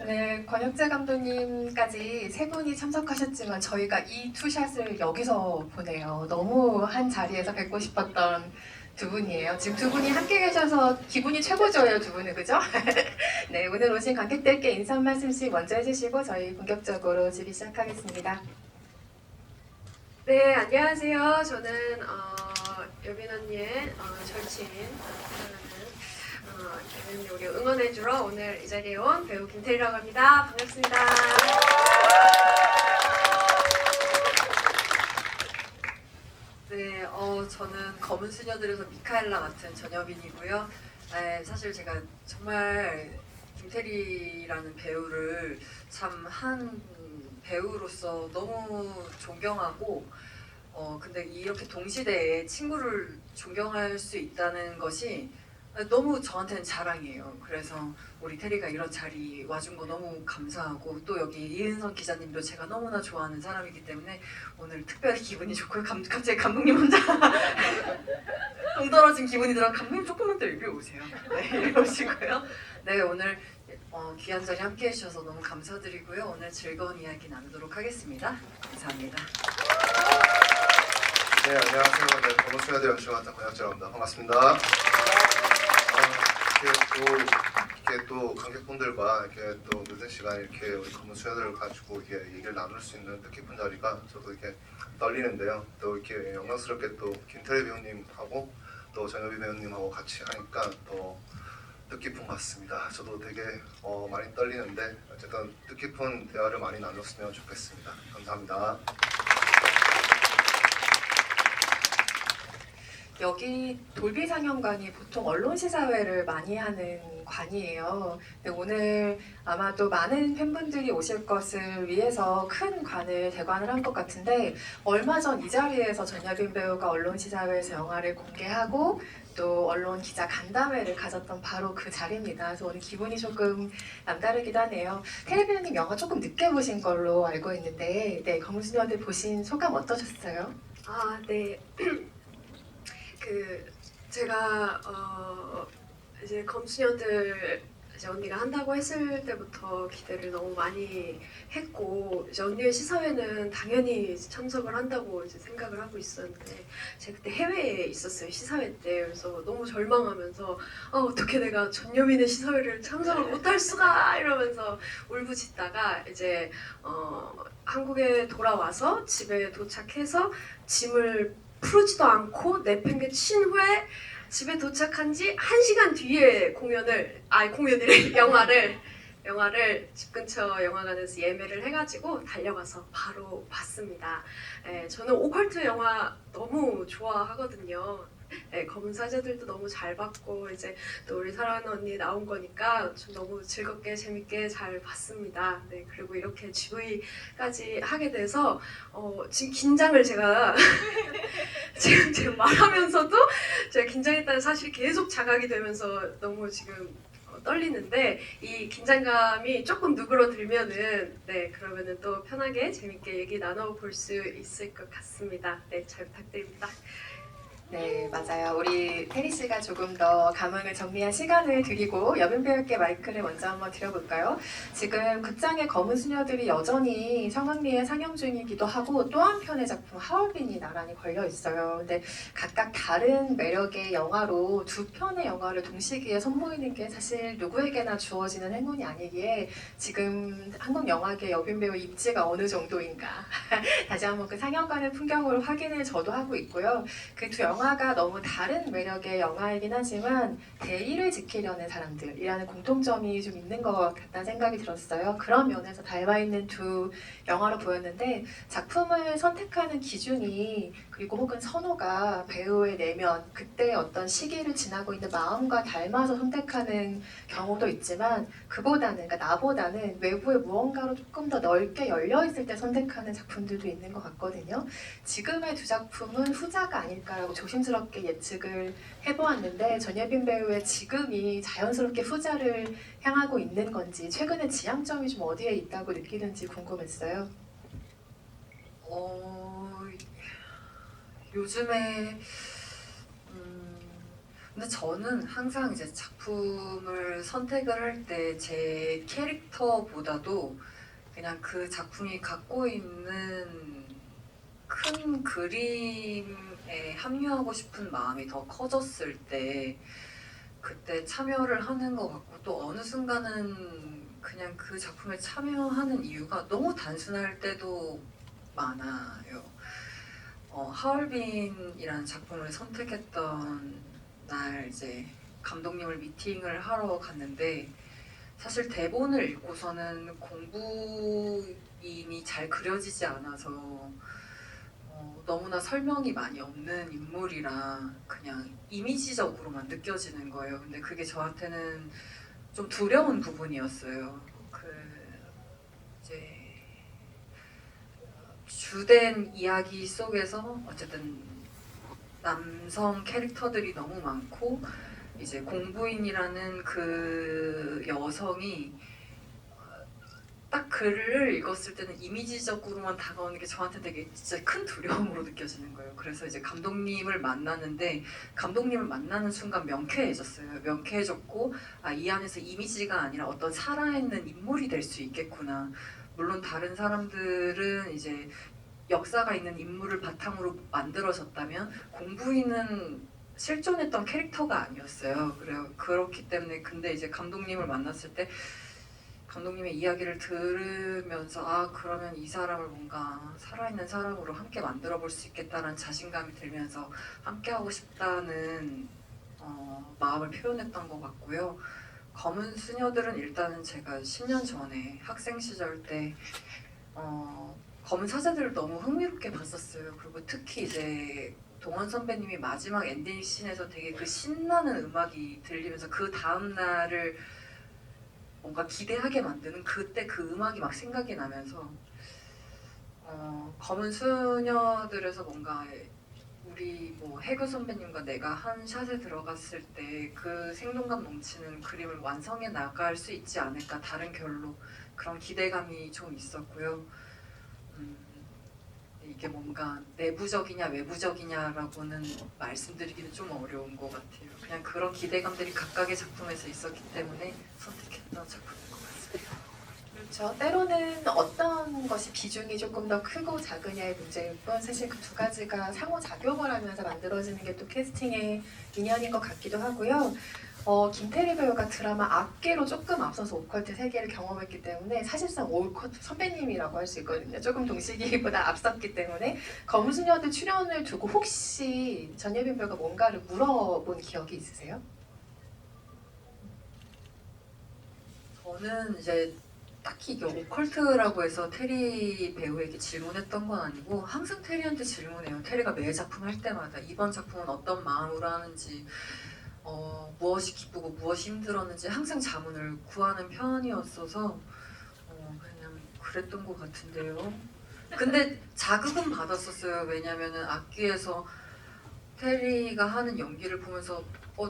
오늘 권혁재 감독님까지 세 분이 참석하셨지만 저희가 이 투샷을 여기서 보네요. 너무 한 자리에서 뵙고 싶었던 두 분이에요. 지금 두 분이 함께 계셔서 기분이 최고죠, 두 분은, 그죠? 네, 오늘 오신 관객들께 인사 한 말씀씩 먼저 해주시고 저희 본격적으로 질의 시작하겠습니다. 네, 안녕하세요. 저는 여빈 언니의 절친 여빈 우리 응원해주러 오늘 이 자리에 온 배우 김태리라고 합니다. 반갑습니다. 네, 저는 검은 수녀들에서 미카엘라 맡은 전여빈이고요. 네, 사실 제가 정말 김태리라는 배우를 참 한 배우로서 너무 존경하고 근데 이렇게 동시대에 친구를 존경할 수 있다는 것이 너무 저한테는 자랑이에요. 그래서 우리 테리가 이런 자리 와준 거 너무 감사하고 또 여기 이은선 기자님도 제가 너무나 좋아하는 사람이기 때문에 오늘 특별히 기분이 좋고요. 갑자기 감독님 혼자 동떨어진 기분이 들어. 감독님 조금만 더 여기 오세요. 네, 이리 오시고요. 네, 오늘 귀한 자리 함께 해주셔서 너무 감사드리고요. 오늘 즐거운 이야기 나누도록 하겠습니다. 감사합니다. 네, 안녕하세요. 네, 검은 수녀들 연출 맡은 권혁재라고 합니다. 반갑습니다. 이렇게 또 관객분들과 이렇게 또 늦은 시간에 이렇게 우리 검은 수녀들을 가지고 이렇게 얘기를 나눌 수 있는 뜻깊은 자리가 저도 이렇게 떨리는데요. 또 이렇게 영광스럽게 또 김태리 배우님하고 또 전여빈 배우님하고 같이 하니까 더 뜻깊은 것 같습니다. 저도 되게 많이 떨리는데 어쨌든 뜻깊은 대화를 많이 나눴으면 좋겠습니다. 감사합니다. 여기 돌비 상영관이 보통 언론 시사회를 많이 하는 관이에요. 근데 오늘 아마도 많은 팬분들이 오실 것을 위해서 큰 관을 대관을 한 것 같은데 얼마 전 이 자리에서 전여빈 배우가 언론 시사회에서 영화를 공개하고 또 언론 기자 간담회를 가졌던 바로 그 자리입니다. 그래서 오늘 기분이 조금 남다르기도 하네요. 테리 배우님 영화 조금 늦게 보신 걸로 알고 있는데 네, 검은 수녀들 보신 소감 어떠셨어요? 네. 제가 이제 검수녀들 이제 언니가 한다고 했을 때부터 기대를 너무 많이 했고 이제 언니의 시사회는 당연히 참석을 한다고 이제 생각을 하고 있었는데 제가 그때 해외에 있었어요, 시사회 때. 그래서 너무 절망하면서 어떻게 내가 전여빈의 시사회를 참석을 못할 수가 이러면서 울부짖다가 이제 한국에 돌아와서 집에 도착해서 짐을 풀지도 않고 내팽개친 후에 집에 도착한 지 1시간 뒤에 영화를 집 근처 영화관에서 예매를 해가지고 달려가서 바로 봤습니다. 저는 오컬트 영화 너무 좋아하거든요. 검은 사제들도 너무 잘 봤고 이제 또 우리 사랑하는 언니 나온 거니까 좀 너무 즐겁게 재밌게 잘 봤습니다. 네, 그리고 이렇게 GV까지 하게 돼서 지금 긴장을 제가 지금 말하면서도 제가 긴장했다는 사실이 계속 자각이 되면서 너무 지금 떨리는데 이 긴장감이 조금 누그러들면은 네, 그러면은 또 편하게 재밌게 얘기 나눠볼 수 있을 것 같습니다. 네, 잘 부탁드립니다. 네, 맞아요. 우리 테리 씨가 조금 더 감흥을 정리한 시간을 드리고 여빈 배우께 마이크를 먼저 한번 드려볼까요? 지금 극장의 검은 수녀들이 여전히 성황리에 상영 중이기도 하고 또 한편의 작품 하얼빈이 나란히 걸려 있어요. 근데 각각 다른 매력의 영화로 두 편의 영화를 동시기에 선보이는 게 사실 누구에게나 주어지는 행운이 아니기에 지금 한국 영화계 여빈 배우 입지가 어느 정도인가 다시 한번 그 상영관의 풍경으로 확인을 저도 하고 있고요. 그 두 영화가 너무 다른 매력의 영화이긴 하지만 대의를 지키려는 사람들이라는 공통점이 좀 있는 것 같다는 생각이 들었어요. 그런 면에서 닮아있는 두 영화로 보였는데 작품을 선택하는 기준이 그리고 혹은 선호가 배우의 내면, 그때 어떤 시기를 지나고 있는 마음과 닮아서 선택하는 경우도 있지만 그보다는, 그러니까 나보다는 외부의 무언가로 조금 더 넓게 열려있을 때 선택하는 작품들도 있는 것 같거든요. 지금의 두 작품은 후자가 아닐까라고 조심스럽게 예측을 해보았는데 전여빈 배우의 지금이 자연스럽게 후자를 향하고 있는 건지 최근에 지향점이 좀 어디에 있다고 느끼는지 궁금했어요. 요즘에 근데 저는 항상 이제 작품을 선택을 할 때 제 캐릭터보다도 그냥 그 작품이 갖고 있는 큰 그림에 합류하고 싶은 마음이 더 커졌을 때 그때 참여를 하는 것 같고, 또 어느 순간은 그냥 그 작품에 참여하는 이유가 너무 단순할 때도 많아요. 하얼빈이라는 작품을 선택했던 날 이제 감독님을 미팅을 하러 갔는데, 사실 대본을 읽고서는 공부인이 잘 그려지지 않아서 너무나 설명이 많이 없는 인물이라 그냥 이미지적으로만 느껴지는 거예요. 근데 그게 저한테는 좀 두려운 부분이었어요. 이제 주된 이야기 속에서 어쨌든 남성 캐릭터들이 너무 많고, 이제 공부인이라는 그 여성이 딱 글을 읽었을 때는 이미지적으로만 다가오는 게 저한테 되게 진짜 큰 두려움으로 느껴지는 거예요. 그래서 이제 감독님을 만나는데, 감독님을 만나는 순간 명쾌해졌어요. 명쾌해졌고, 이 안에서 이미지가 아니라 어떤 살아있는 인물이 될 수 있겠구나. 물론 다른 사람들은 이제 역사가 있는 인물을 바탕으로 만들어졌다면 공부인은 실존했던 캐릭터가 아니었어요. 그렇기 때문에, 근데 이제 감독님을 만났을 때 감독님의 이야기를 들으면서 그러면 이 사람을 뭔가 살아있는 사람으로 함께 만들어 볼 수 있겠다는 자신감이 들면서 함께 하고 싶다는 마음을 표현했던 것 같고요. 검은 수녀들은 일단은 제가 10년 전에 학생 시절 때 검은 사제들을 너무 흥미롭게 봤었어요. 그리고 특히 이제 동원 선배님이 마지막 엔딩 씬에서 되게 그 신나는 음악이 들리면서 그 다음 날을 뭔가 기대하게 만드는 그때 그 음악이 막 생각이 나면서 검은 수녀들에서 뭔가 우리 뭐 해교 선배님과 내가 한 샷에 들어갔을 때 그 생동감 넘치는 그림을 완성해 나갈 수 있지 않을까, 다른 결로 그런 기대감이 좀 있었고요. 이게 뭔가 내부적이냐 외부적이냐라고는 말씀드리기는 좀 어려운 것 같아요. 그냥 그런 기대감들이 각각의 작품에서 있었기 때문에 선택했던 작품인 것 같습니다. 그렇죠. 때로는 어떤 것이 비중이 조금 더 크고 작으냐의 문제일 뿐, 사실 그 두 가지가 상호작용을 하면서 만들어지는 게 또 캐스팅의 인연인 것 같기도 하고요. 김태리 배우가 드라마 악계로 조금 앞서서 오컬트 세계를 경험했기 때문에 사실상 오컬트 선배님이라고 할 수 있거든요. 조금 동시기보다 앞섰기 때문에 검은 수녀들 출연을 두고 혹시 전예빈 배우가 뭔가를 물어본 기억이 있으세요? 저는 이제 딱히 이게 오컬트라고 해서 테리 배우에게 질문했던 건 아니고, 항상 테리한테 질문해요. 테리가 매 작품 할 때마다 이번 작품은 어떤 마음으로 하는지, 무엇이 기쁘고 무엇이 힘들었는지 항상 자문을 구하는 편이었어서 그냥 그랬던 것 같은데요. 근데 자극은 받았었어요. 왜냐면은 악기에서 테리가 하는 연기를 보면서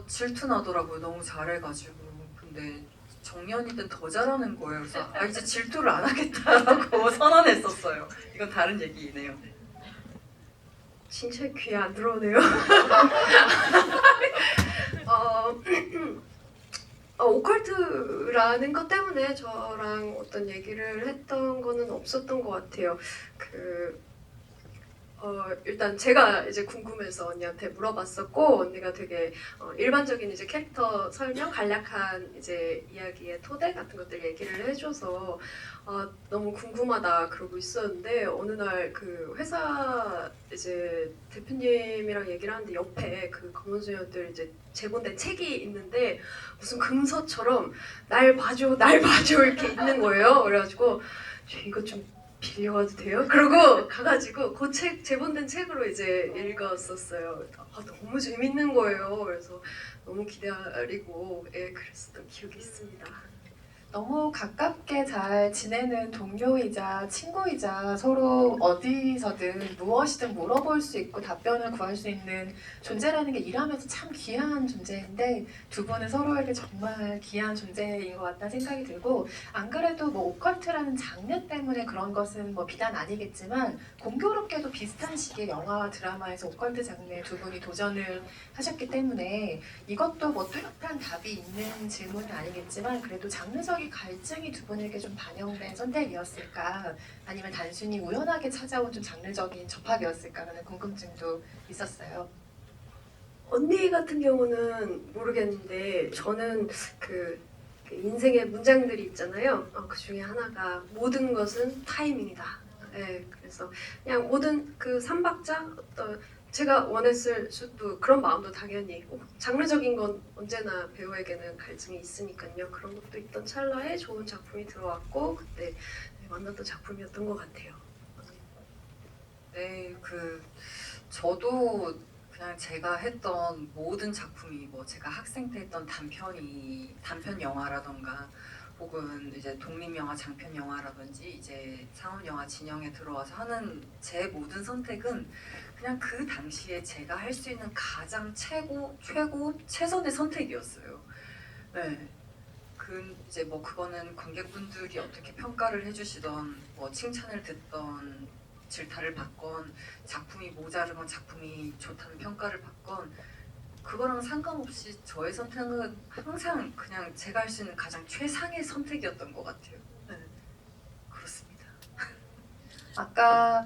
질투나더라고요. 너무 잘해가지고. 근데 정년이든 더 잘하는 거예요. 그래서 이제 질투를 안 하겠다라고 선언했었어요. 이건 다른 얘기이네요. 진짜 귀에 안 들어오네요. 오컬트라는 것 때문에 저랑 어떤 얘기를 했던 거는 없었던 것 같아요. 일단 제가 이제 궁금해서 언니한테 물어봤었고, 언니가 되게 일반적인 이제 캐릭터 설명, 간략한 이제 이야기의 토대 같은 것들 얘기를 해줘서 너무 궁금하다 그러고 있었는데, 어느 날 그 회사 이제 대표님이랑 얘기를 하는데 옆에 그 검은 수녀들 이제 제본된 책이 있는데 무슨 금서처럼 날 봐줘 이렇게 있는 거예요. 그래가지고 저 이거 좀 빌려가도 돼요? 그러고 가가지고 그 책, 제본된 책으로 이제 읽었었어요. 너무 재밌는 거예요. 그래서 너무 기다리고 그랬었던 기억이 있습니다. 너무 가깝게 잘 지내는 동료이자 친구이자 서로 어디서든 무엇이든 물어볼 수 있고 답변을 구할 수 있는 존재라는 게 일하면서 참 귀한 존재인데 두 분은 서로에게 정말 귀한 존재인 것 같다는 생각이 들고 안 그래도 뭐 오컬트라는 장르 때문에 그런 것은 뭐 비단 아니겠지만 공교롭게도 비슷한 시기에 영화와 드라마에서 오컬트 장르에 두 분이 도전을 하셨기 때문에 이것도 뭐 뚜렷한 답이 있는 질문은 아니겠지만 그래도 장르적인 갈증이 두 분에게 좀 반영된 선택이었을까 아니면 단순히 우연하게 찾아온 좀 장르적인 접합이었을까라는 궁금증도 있었어요. 언니 같은 경우는 모르겠는데 저는 그 인생의 문장들이 있잖아요. 그 중에 하나가 모든 것은 타이밍이다. 그래서 그냥 모든 그 삼박자 어떤 제가 원했을 수도 그런 마음도 당연히 있고 장르적인 건 언제나 배우에게는 갈증이 있으니까요. 그런 것도 있던 찰나에 좋은 작품이 들어왔고 그때 만났던 작품이었던 것 같아요. 네, 저도 그냥 제가 했던 모든 작품이 뭐 제가 학생 때 했던 단편 영화라던가 혹은 이제 독립 영화, 장편 영화라든지 이제 상업 영화 진영에 들어와서 하는 제 모든 선택은 그냥 그 당시에 제가 할 수 있는 가장 최고 최선의 선택이었어요. 네. 이제 뭐 그거는 관객분들이 어떻게 평가를 해주시던 뭐 칭찬을 듣던 질타를 받건 작품이 모자르건 작품이 좋다는 평가를 받건 그거랑 상관없이 저의 선택은 항상 그냥 제가 할 수 있는 가장 최상의 선택이었던 것 같아요. 네. 그렇습니다. 아까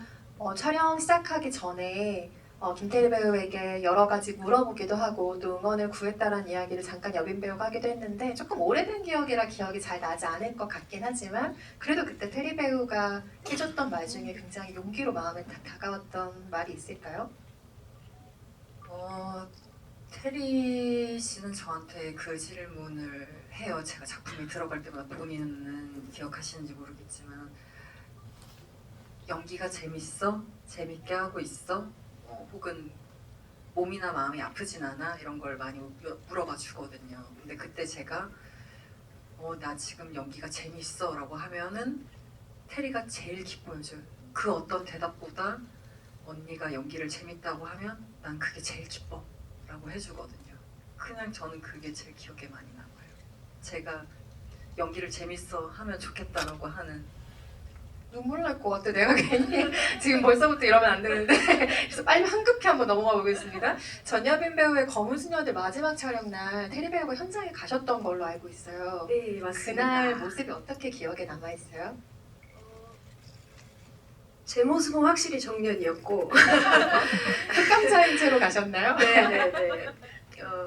촬영 시작하기 전에 김태리 배우에게 여러 가지 물어보기도 하고 또 응원을 구했다라는 이야기를 잠깐 여빈 배우가 하기도 했는데 조금 오래된 기억이라 기억이 잘 나지 않을 것 같긴 하지만 그래도 그때 태리 배우가 해줬던 말 중에 굉장히 용기로 마음에 다가왔던 말이 있을까요? 테리 씨는 저한테 그 질문을 해요. 제가 작품에 들어갈 때마다 본인은 기억하시는지 모르겠지만 연기가 재밌어? 재밌게 하고 있어? 혹은 몸이나 마음이 아프진 않아? 이런 걸 많이 물어봐 주거든요. 근데 그때 제가 나 지금 연기가 재밌어 라고 하면은 테리가 제일 기뻐해줘요. 그 어떤 대답보다 언니가 연기를 재밌다고 하면 난 그게 제일 기뻐 라고 해주거든요. 그냥 저는 그게 제일 기억에 많이 남아요. 제가 연기를 재밌어 하면 좋겠다라고 하는 눈물 날 것 같아. 내가 괜히 지금 벌써부터 이러면 안 되는데 그래서 빨리 황급히 한번 넘어가 보겠습니다. 전여빈 배우의 검은 수녀들 마지막 촬영 날 테리 배우가 현장에 가셨던 걸로 알고 있어요. 네, 맞습니다. 그날 모습이 어떻게 기억에 남아 있어요? 제 모습은 확실히 정년이었고 흑감자인 채로 가셨나요? 네네네.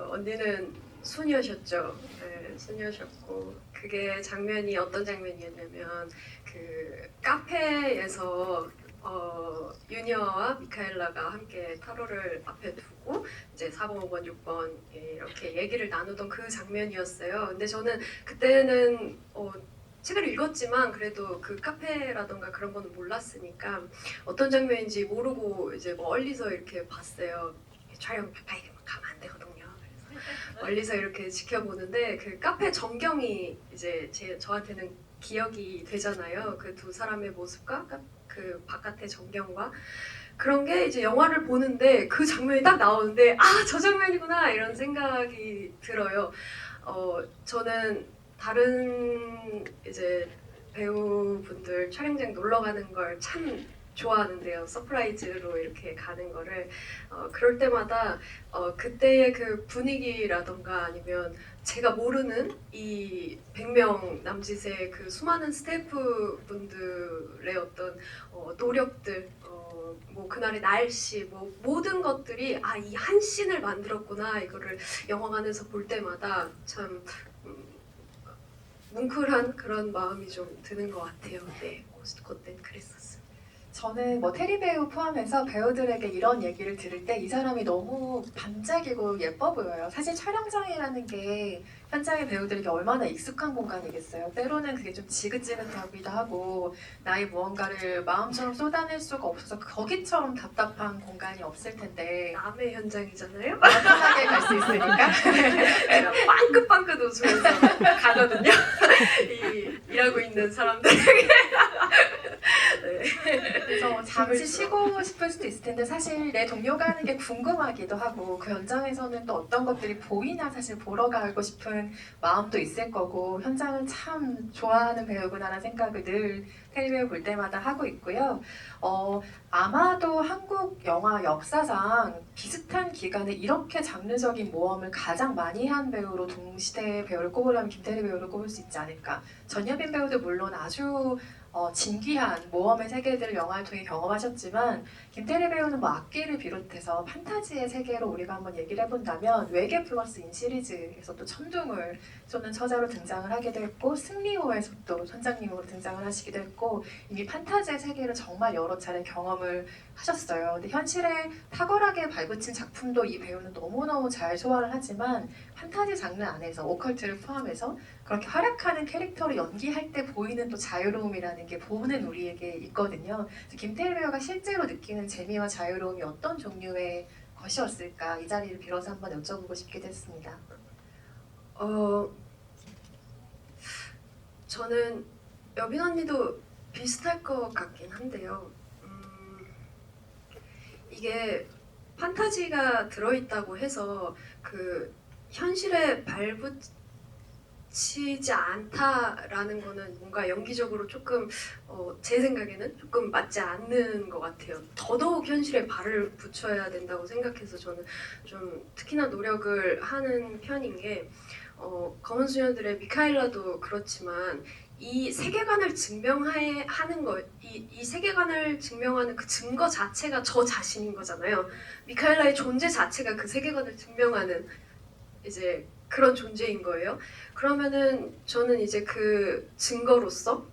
언니는 소녀셨죠. 네, 소녀셨고 그게 장면이 어떤 장면이었냐면 그 카페에서 유니어와 미카엘라가 함께 타로를 앞에 두고 이제 4번, 5번, 6번 이렇게 얘기를 나누던 그 장면이었어요. 근데 저는 그때는 책을 읽었지만 그래도 그 카페라던가 그런 거는 몰랐으니까 어떤 장면인지 모르고 이제 멀리서 이렇게 봤어요. 촬영 빨리 가면 안 되거든요. 그래서 멀리서 이렇게 지켜보는데 그 카페 전경이 이제 저한테는 기억이 되잖아요. 그 두 사람의 모습과 그 바깥의 전경과 그런 게 이제 영화를 보는데 그 장면이 딱 나오는데 아, 저 장면이구나 이런 생각이 들어요. 저는 다른 이제 배우분들 촬영장 놀러 가는 걸 참 좋아하는데요. 서프라이즈로 이렇게 가는 거를 그럴 때마다 그때의 그 분위기라던가 아니면 제가 모르는 이 100명 남짓의 그 수많은 스태프분들의 어떤 노력들 뭐 그날의 날씨 뭐 모든 것들이 아, 이 한 씬을 만들었구나 이거를 영화관에서 볼 때마다 참 뭉클한 그런 마음이 좀 드는 것 같아요. 네, 그땐 그랬었어요. 저는 뭐 테리 배우 포함해서 배우들에게 이런 얘기를 들을 때 이 사람이 너무 반짝이고 예뻐 보여요. 사실 촬영장이라는 게 현장의 배우들에게 얼마나 익숙한 공간이겠어요. 때로는 그게 좀 지긋지긋하기도 하고 나의 무언가를 마음처럼 쏟아낼 수가 없어서 거기처럼 답답한 공간이 없을 텐데 남의 현장이잖아요. 편하게 갈 수 있으니까 제가 빵긋빵긋 웃으면서 가거든요. 일하고 있는 사람들에게. 그래서 잠시 쉬고 싶을 수도 있을 텐데 사실 내 동료가 하는 게 궁금하기도 하고 그 현장에서는 또 어떤 것들이 보이나 사실 보러 가고 싶은 마음도 있을 거고 현장은 참 좋아하는 배우구나라는 생각을 늘 텔레비전 볼 때마다 하고 있고요. 아마도 한국 영화 역사상 비슷한 기간에 이렇게 장르적인 모험을 가장 많이 한 배우로 동시대 배우를 꼽으려면 김태리 배우를 꼽을 수 있지 않을까. 전여빈 배우도 물론 아주 진귀한 모험의 세계들을 영화를 통해 경험하셨지만 김태리 배우는 뭐 악기를 비롯해서 판타지의 세계로 우리가 한번 얘기를 해본다면 외계 플러스 인 시리즈에서 또 천둥을 쏘는 처자로 등장을 하기도 했고 승리호에서 또 선장님으로 등장을 하시기도 했고 이미 판타지의 세계를 정말 여러 차례 경험을 하셨어요. 근데 현실에 탁월하게 발붙인 작품도 이 배우는 너무너무 잘 소화를 하지만 판타지 장르 안에서 오컬트를 포함해서 그렇게 활약하는 캐릭터를 연기할 때 보이는 또 자유로움이라는 게 보는 우리에게 있거든요. 그래서 김태일 배우가 실제로 느끼는 재미와 자유로움이 어떤 종류의 것이었을까 이 자리를 빌어서 한번 여쭤보고 싶기도 했습니다. 저는 여빈 언니도 비슷할 것 같긴 한데요. 이게 판타지가 들어있다고 해서 그 현실에 발붙이지 않다라는 거는 뭔가 연기적으로 조금 제 생각에는 조금 맞지 않는 것 같아요. 더더욱 현실에 발을 붙여야 된다고 생각해서 저는 좀 특히나 노력을 하는 편인 게 검은 수녀들의 미카엘라도 그렇지만 이 세계관을 증명하는 거, 이 세계관을 증명하는 그 증거 자체가 저 자신인 거잖아요. 미카엘라의 존재 자체가 그 세계관을 증명하는 이제 그런 존재인 거예요. 그러면은 저는 이제 그 증거로서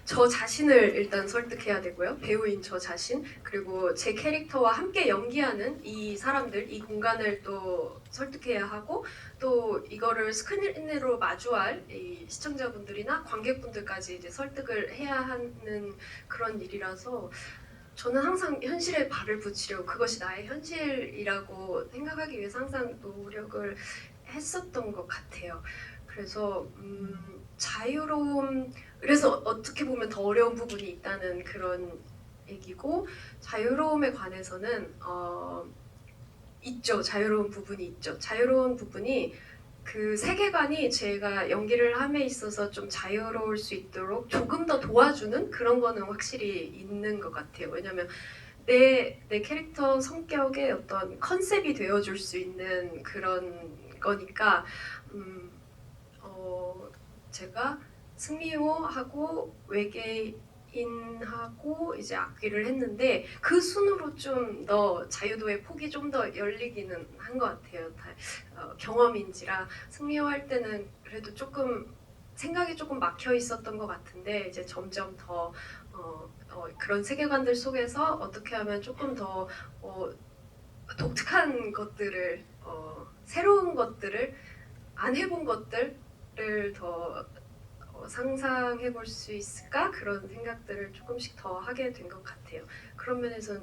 저 자신을 일단 설득해야 되고요. 배우인 저 자신, 그리고 제 캐릭터와 함께 연기하는 이 사람들, 이 공간을 또 설득해야 하고 또 이거를 스크린으로 마주할 이 시청자분들이나 관객분들까지 이제 설득을 해야 하는 그런 일이라서 저는 항상 현실에 발을 붙이려고 그것이 나의 현실이라고 생각하기 위해서 항상 노력을 했었던 것 같아요. 그래서 자유로움, 그래서 어떻게 보면 더 어려운 부분이 있다는 그런 얘기고 자유로움에 관해서는 있죠. 자유로운 부분이 있죠. 자유로운 부분이 그 세계관이 제가 연기를 함에 있어서 좀 자유로울 수 있도록 조금 더 도와주는 그런 거는 확실히 있는 것 같아요. 왜냐면 내 캐릭터 성격의 어떤 컨셉이 되어줄 수 있는 그런 거니까 제가 승리호하고 외계인하고 이제 악귀를 했는데 그 순으로 좀 더 자유도의 폭이 좀 더 열리기는 한 것 같아요. 경험인지라 승리호 할 때는 그래도 조금 생각이 조금 막혀 있었던 것 같은데 이제 점점 더 그런 세계관들 속에서 어떻게 하면 조금 더 독특한 것들을 새로운 것들을 안 해본 것들을 더 상상해 볼 수 있을까 그런 생각들을 조금씩 더 하게 된 것 같아요. 그런 면에서는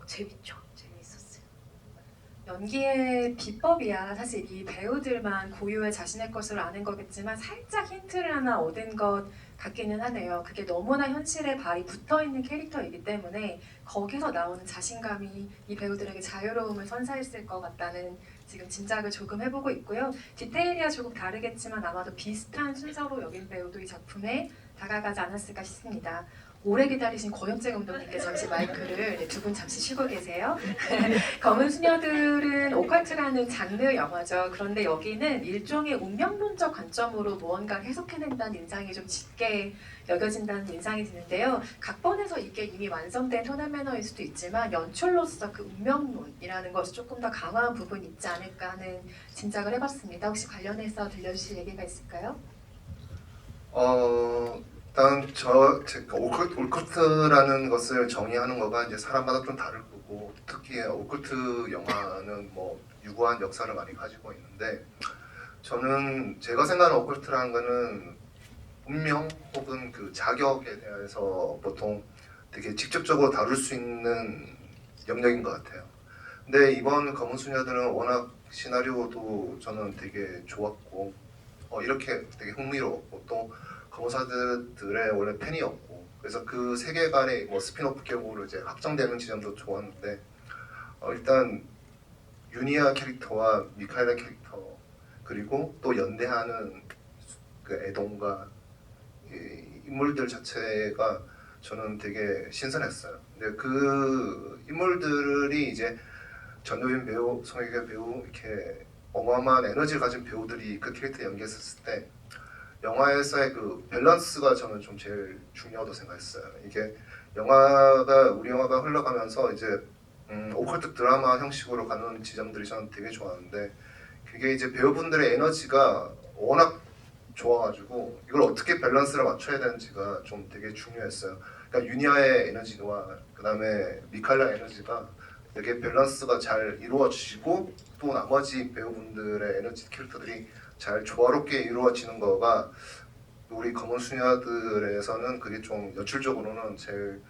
재밌죠. 재밌었어요. 연기의 비법이야 사실 이 배우들만 고유의 자신의 것을 아는 거겠지만 살짝 힌트를 하나 얻은 것 같기는 하네요. 그게 너무나 현실에 발이 붙어있는 캐릭터이기 때문에 거기서 나오는 자신감이 이 배우들에게 자유로움을 선사했을 것 같다는 지금 짐작을 조금 해보고 있고요. 디테일이야 조금 다르겠지만 아마도 비슷한 순서로 여긴 배우도 이 작품에 다가가지 않았을까 싶습니다. 오래 기다리신 고영재 감독님께 잠시 마이크를 두 분 잠시 쉬고 계세요. 검은 수녀들은 오컬트라는 장르 영화죠. 그런데 여기는 일종의 운명론적 관점으로 무언가를 해석해낸다는 인상이 좀 짙게 여겨진다는 인상이 드는데요. 각본에서 이게 이미 완성된 톤 앤 매너일 수도 있지만 연출로서 그 운명론이라는 것이 조금 더 강화한 부분이 있지 않을까 하는 짐작을 해봤습니다. 혹시 관련해서 들려주실 얘기가 있을까요? 일단 일단 제가 오컬트라는 것을 정의하는 거가 이제 사람마다 좀 다를 거고, 특히 오컬트 영화는 뭐 유구한 역사를 많이 가지고 있는데, 저는 제가 생각하는 오컬트라는 거는 운명 혹은 그 자격에 대해서 보통 되게 직접적으로 다룰 수 있는 영역인 것 같아요. 근데 이번 검은 수녀들은 워낙 시나리오도 저는 되게 좋았고, 이렇게 되게 흥미로웠고, 또 검사들의 원래 팬이었고, 그래서 그 세계관의 뭐 스피노프 격으로 이제 확정되는 지점도 좋았는데, 일단 유니아 캐릭터와 미카엘라 캐릭터, 그리고 또 연대하는 그 애동과 이 인물들 자체가 저는 되게 신선했어요. 근데 그 인물들이 이제 전효진 배우, 송혜교 배우 이렇게 어마어마한 에너지를 가진 배우들이 그 캐릭터 연기했었을 때 영화에서의 그 밸런스가 저는 좀 제일 중요하다고 생각했어요. 이게 우리 영화가 흘러가면서 이제 오컬트 드라마 형식으로 가는 지점들이 저는 되게 좋았는데, 그게 이제 배우분들의 에너지가 워낙 좋아가지고 이걸 어떻게 밸런스를 맞춰야 되는지가 좀 되게 중요했어요. 그러니까 유니아의 에너지와 그 다음에 미칼라 에너지가 되게 밸런스가 잘 이루어지고, 또 나머지 배우분들의 에너지 캐릭터들이 잘 조화롭게 이루어지는 거가 우리 검은 수녀들에서는 그게 좀 연출적으로는 제일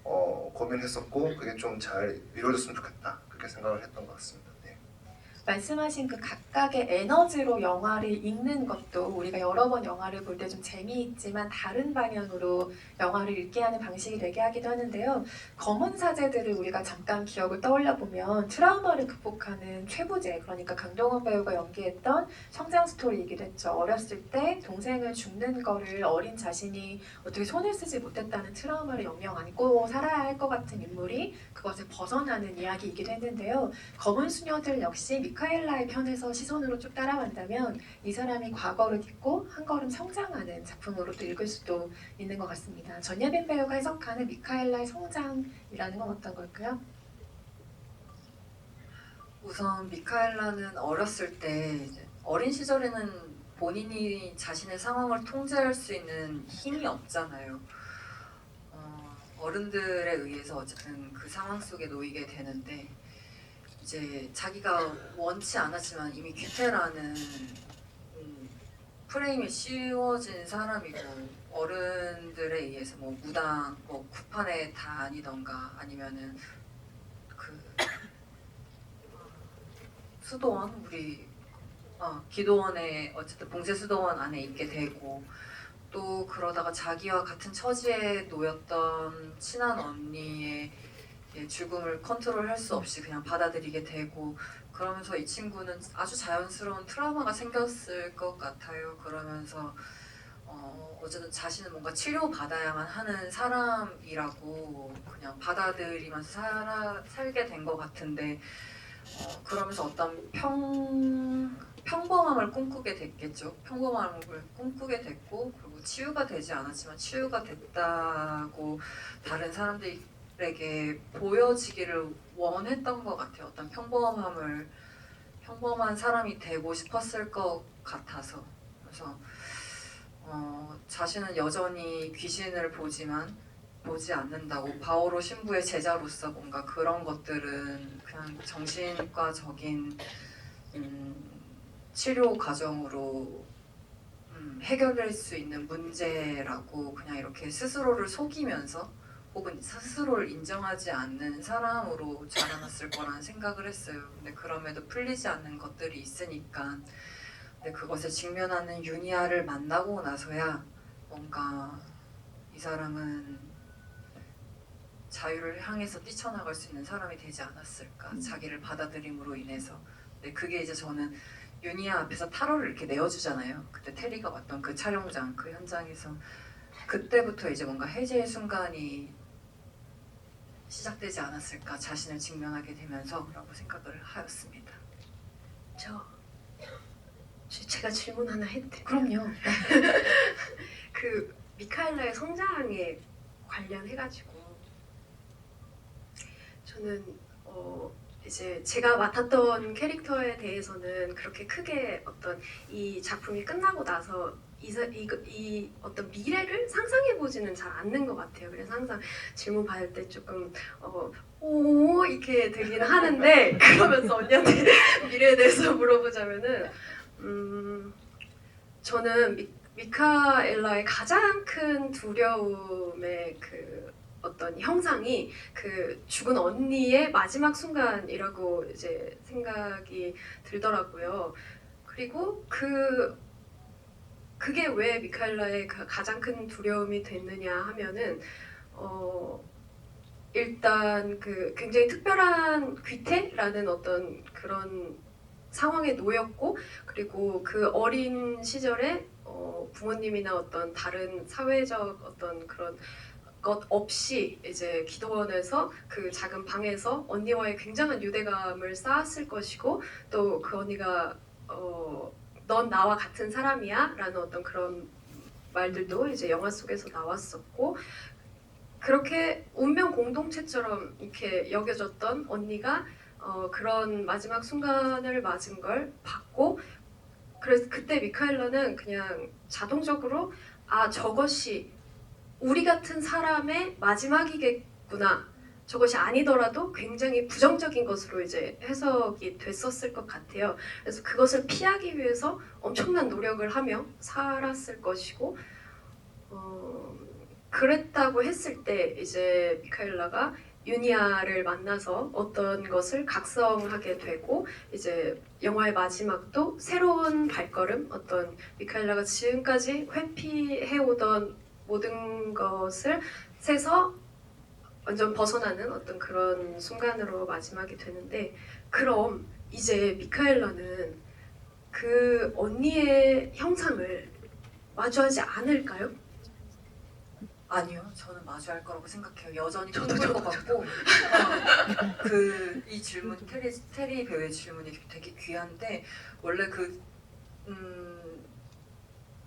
고민했었고, 그게 좀 잘 이루어졌으면 좋겠다, 그렇게 생각을 했던 것 같습니다. 네. 말씀하신 그 각각의 에너지로 영화를 읽는 것도 우리가 여러 번 영화를 볼 때 좀 재미있지만 다른 방향으로 영화를 읽게 하는 방식이 되게 하기도 하는데요. 검은 사제들을 우리가 잠깐 기억을 떠올려 보면 트라우마를 극복하는 최부제, 그러니까 강동원 배우가 연기했던 성장 스토리이기도 했죠. 어렸을 때 동생을 죽는 거를 어린 자신이 어떻게 손을 쓰지 못했다는 트라우마를 영영 안고 살아야 할 것 같은 인물이 그것을 벗어나는 이야기이기도 했는데요. 검은 수녀들 역시 미카엘라의 편에서 시선으로 쭉 따라간다면 이 사람이 과거를 딛고 한 걸음 성장하는 작품으로도 읽을 수도 있는 것 같습니다. 전예빈 배우가 해석하는 미카엘라의 성장이라는 건 어떤 걸까요? 우선 미카엘라는 어렸을 때 이제 어린 시절에는 본인이 자신의 상황을 통제할 수 있는 힘이 없잖아요. 어른들에 의해서 어쨌든 그 상황 속에 놓이게 되는데, 이제 자기가 원치 않았지만 이미 귀태라는 프레임에 씌워진 사람이고, 어른들에 의해서 뭐 무당, 뭐 구판에 다니던가 아니면은 그 수도원, 우리 기도원에 어쨌든 봉제 수도원 안에 있게 되고, 또 그러다가 자기와 같은 처지에 놓였던 친한 언니의 죽음을 컨트롤할 수 없이 그냥 받아들이게 되고, 그러면서 이 친구는 아주 자연스러운 트라우마가 생겼을 것 같아요. 그러면서 어쨌든 자신은 뭔가 치료받아야만 하는 사람이라고 그냥 받아들이면서 살게 된 것 같은데, 그러면서 어떤 평범함을 꿈꾸게 됐겠죠. 평범함을 꿈꾸게 됐고, 그리고 치유가 되지 않았지만 치유가 됐다고 다른 사람들에게 보여지기를 원했던 것 같아요. 어떤 평범한 사람이 되고 싶었을 것 같아서. 그래서 자신은 여전히 귀신을 보지 않는다고, 바오로 신부의 제자로서 뭔가 그런 것들은 그냥 정신과적인 치료 과정으로 해결될 수 있는 문제라고 그냥 이렇게 스스로를 속이면서 혹은 스스로를 인정하지 않는 사람으로 자라났을 거라는 생각을 했어요. 근데 그럼에도 풀리지 않는 것들이 있으니까, 근데 그것을 직면하는 유니아를 만나고 나서야 뭔가 이 사람은 자유를 향해서 뛰쳐나갈 수 있는 사람이 되지 않았을까, 자기를 받아들임으로 인해서. 근데 그게 이제 저는 유니아 앞에서 타로를 이렇게 내어주잖아요. 그때 테리가 왔던 그 촬영장, 그 현장에서 그때부터 이제 뭔가 해제의 순간이 시작되지 않았을까, 자신을 직면하게 되면서라고 생각을 하였습니다. 제가 질문 하나 해도 돼요? 그럼요. 그 미카엘라의 성장에 관련해가지고 저는 이제 제가 맡았던 캐릭터에 대해서는 그렇게 크게 어떤 이 작품이 끝나고 나서 이 어떤 미래를 상상해 보지는 잘 않는 것 같아요. 그래서 항상 질문 받을 때 조금 오 이렇게 되긴 하는데 그러면서 언니한테 미래에 대해서 물어보자면은 저는 미카엘라의 가장 큰 두려움의 그 어떤 형상이 그 죽은 언니의 마지막 순간이라고 이제 생각이 들더라고요. 그리고 그게 왜 미카엘라의 가장 큰 두려움이 됐느냐 하면은 일단 그 굉장히 특별한 귀태라는 어떤 그런 상황에 놓였고 그리고 그 어린 시절에 부모님이나 어떤 다른 사회적 어떤 그런 것 없이 이제 기도원에서 그 작은 방에서 언니와의 굉장한 유대감을 쌓았을 것이고 또 그 언니가 넌 나와 같은 사람이야 라는 어떤 그런 말들도 이제 영화 속에서 나왔었고 그렇게 운명 공동체처럼 이렇게 여겨졌던 언니가 그런 마지막 순간을 맞은 걸 봤고 그래서 그때 미카엘라는 그냥 자동적으로 아 저것이 우리 같은 사람의 마지막이겠구나 저것이 아니더라도 굉장히 부정적인 것으로 이제 해석이 됐었을 것 같아요. 그래서 그것을 피하기 위해서 엄청난 노력을 하며 살았을 것이고 그랬다고 했을 때 이제 미카엘라가 유니아를 만나서 어떤 것을 각성하게 되고 이제 영화의 마지막도 새로운 발걸음 어떤 미카엘라가 지금까지 회피해오던 모든 것을 세서 완전 벗어나는 어떤 그런 순간으로 마지막이 되는데 그럼 이제 미카엘라는 그 언니의 형상을 마주하지 않을까요? 아니요, 저는 마주할 거라고 생각해요. 여전히 꿈꿀 것 같고 이 질문 테리 배우의 질문이 되게 귀한데 원래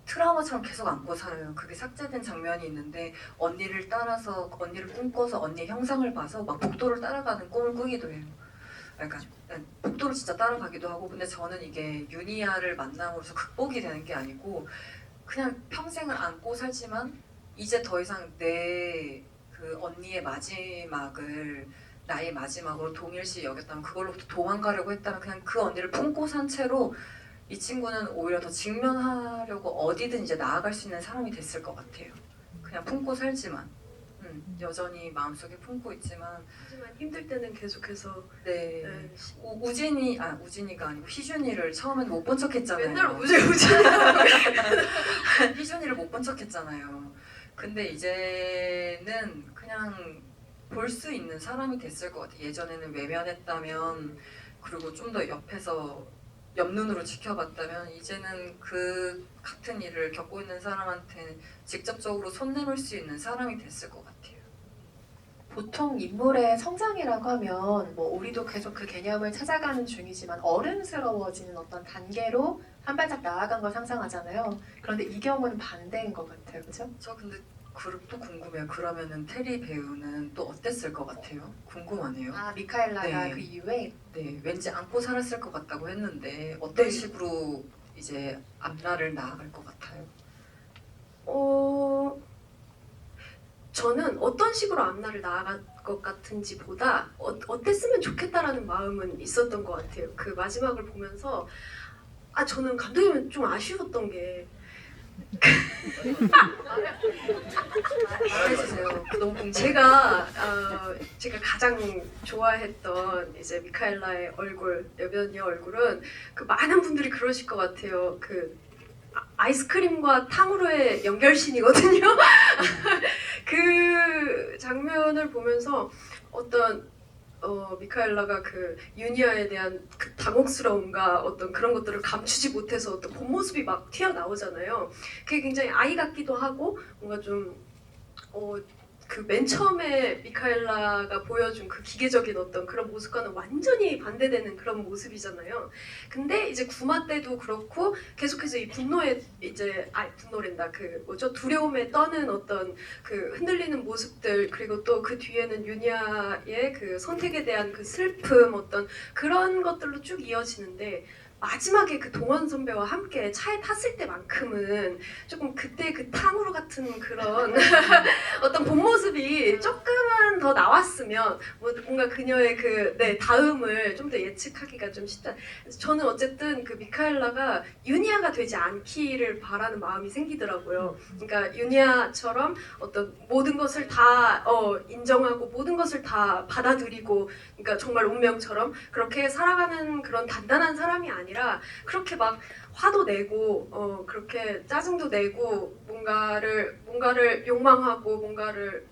트라우마처럼 계속 안고 살아요. 그게 삭제된 장면이 있는데 언니를 따라서 언니를 꿈꿔서 언니의 형상을 봐서 막 복도를 따라가는 꿈을 꾸기도 해요. 그러니까 복도를 진짜 따라가기도 하고 근데 저는 이게 유니아를 만남으로써 극복이 되는 게 아니고 그냥 평생을 안고 살지만 이제 더 이상 내 그 언니의 마지막을 나의 마지막으로 동일시 여겼다면 그걸로부터 도망가려고 했다면 그냥 그 언니를 품고 산 채로 이 친구는 오히려 더 직면하려고 어디든 이제 나아갈 수 있는 사람이 됐을 것 같아요. 그냥 품고 살지만 여전히 마음속에 품고 있지만 하지만 힘들 때는 계속해서 네. 네. 우진이가 아니고 희준이를 처음엔 못 본 척했잖아요. 맨날 우지 희준이를 못 본 척했잖아요. 근데 이제는 그냥 볼 수 있는 사람이 됐을 것 같아요. 예전에는 외면했다면 그리고 좀 더 옆에서 옆눈으로 지켜봤다면 이제는 그 같은 일을 겪고 있는 사람한테 직접적으로 손 내밀 수 있는 사람이 됐을 것 같아요. 보통 인물의 성장이라고 하면 뭐 우리도 계속 그 개념을 찾아가는 중이지만 어른스러워지는 어떤 단계로 한 발짝 나아간 걸 상상하잖아요. 그런데 이 경우는 반대인 것 같아요, 그렇죠? 저 근데 또 궁금해요. 그러면은 테리 배우는 또 어땠을 것 같아요? 궁금하네요. 아 미카엘라가 네. 그 이후에 네, 왠지 안고 살았을 것 같다고 했는데 어떤 네. 식으로 이제 앞날을 나아갈 것 같아요? 저는 어떤 식으로 앞날을 나아갈 것 같은지 보다 어땠으면 좋겠다라는 마음은 있었던 것 같아요. 그 마지막을 보면서 저는 감독님은 좀 아쉬웠던 게 말해주세요. 너무 궁금해요. 제가 가장 좋아했던 이제 미카엘라의 얼굴, 여변이의 얼굴은 그 많은 분들이 그러실 것 같아요. 그 아이스크림과 탕후루의 연결신이거든요. 그 장면을 보면서 어떤 미카엘라가 그 유니아에 대한 그 당혹스러움과 어떤 그런 것들을 감추지 못해서 어떤 본 모습이 막 튀어나오잖아요. 그게 굉장히 아이 같기도 하고 뭔가 좀 그 맨 처음에 미카엘라가 보여준 그 기계적인 어떤 그런 모습과는 완전히 반대되는 그런 모습이잖아요. 근데 이제 구마 때도 그렇고 계속해서 이 분노에 이제 분노랜다 그 뭐죠 두려움에 떠는 어떤 그 흔들리는 모습들 그리고 또 그 뒤에는 유니아의 그 선택에 대한 그 슬픔 어떤 그런 것들로 쭉 이어지는데 마지막에 그 동원 선배와 함께 차에 탔을 때만큼은 조금 그때 그 탕후루 같은 그런 어떤 본 모습이 조금은 더 나왔으면 뭔가 그녀의 그 다음을 좀 더 예측하기가 좀 쉽다. 그래서 저는 어쨌든 그 미카엘라가 유니아가 되지 않기를 바라는 마음이 생기더라고요. 그러니까 유니아처럼 어떤 모든 것을 다 인정하고 모든 것을 다 받아들이고, 그러니까 정말 운명처럼 그렇게 살아가는 그런 단단한 사람이 아니라 그렇게 막 화도 내고 그렇게 짜증도 내고 뭔가를 욕망하고 뭔가를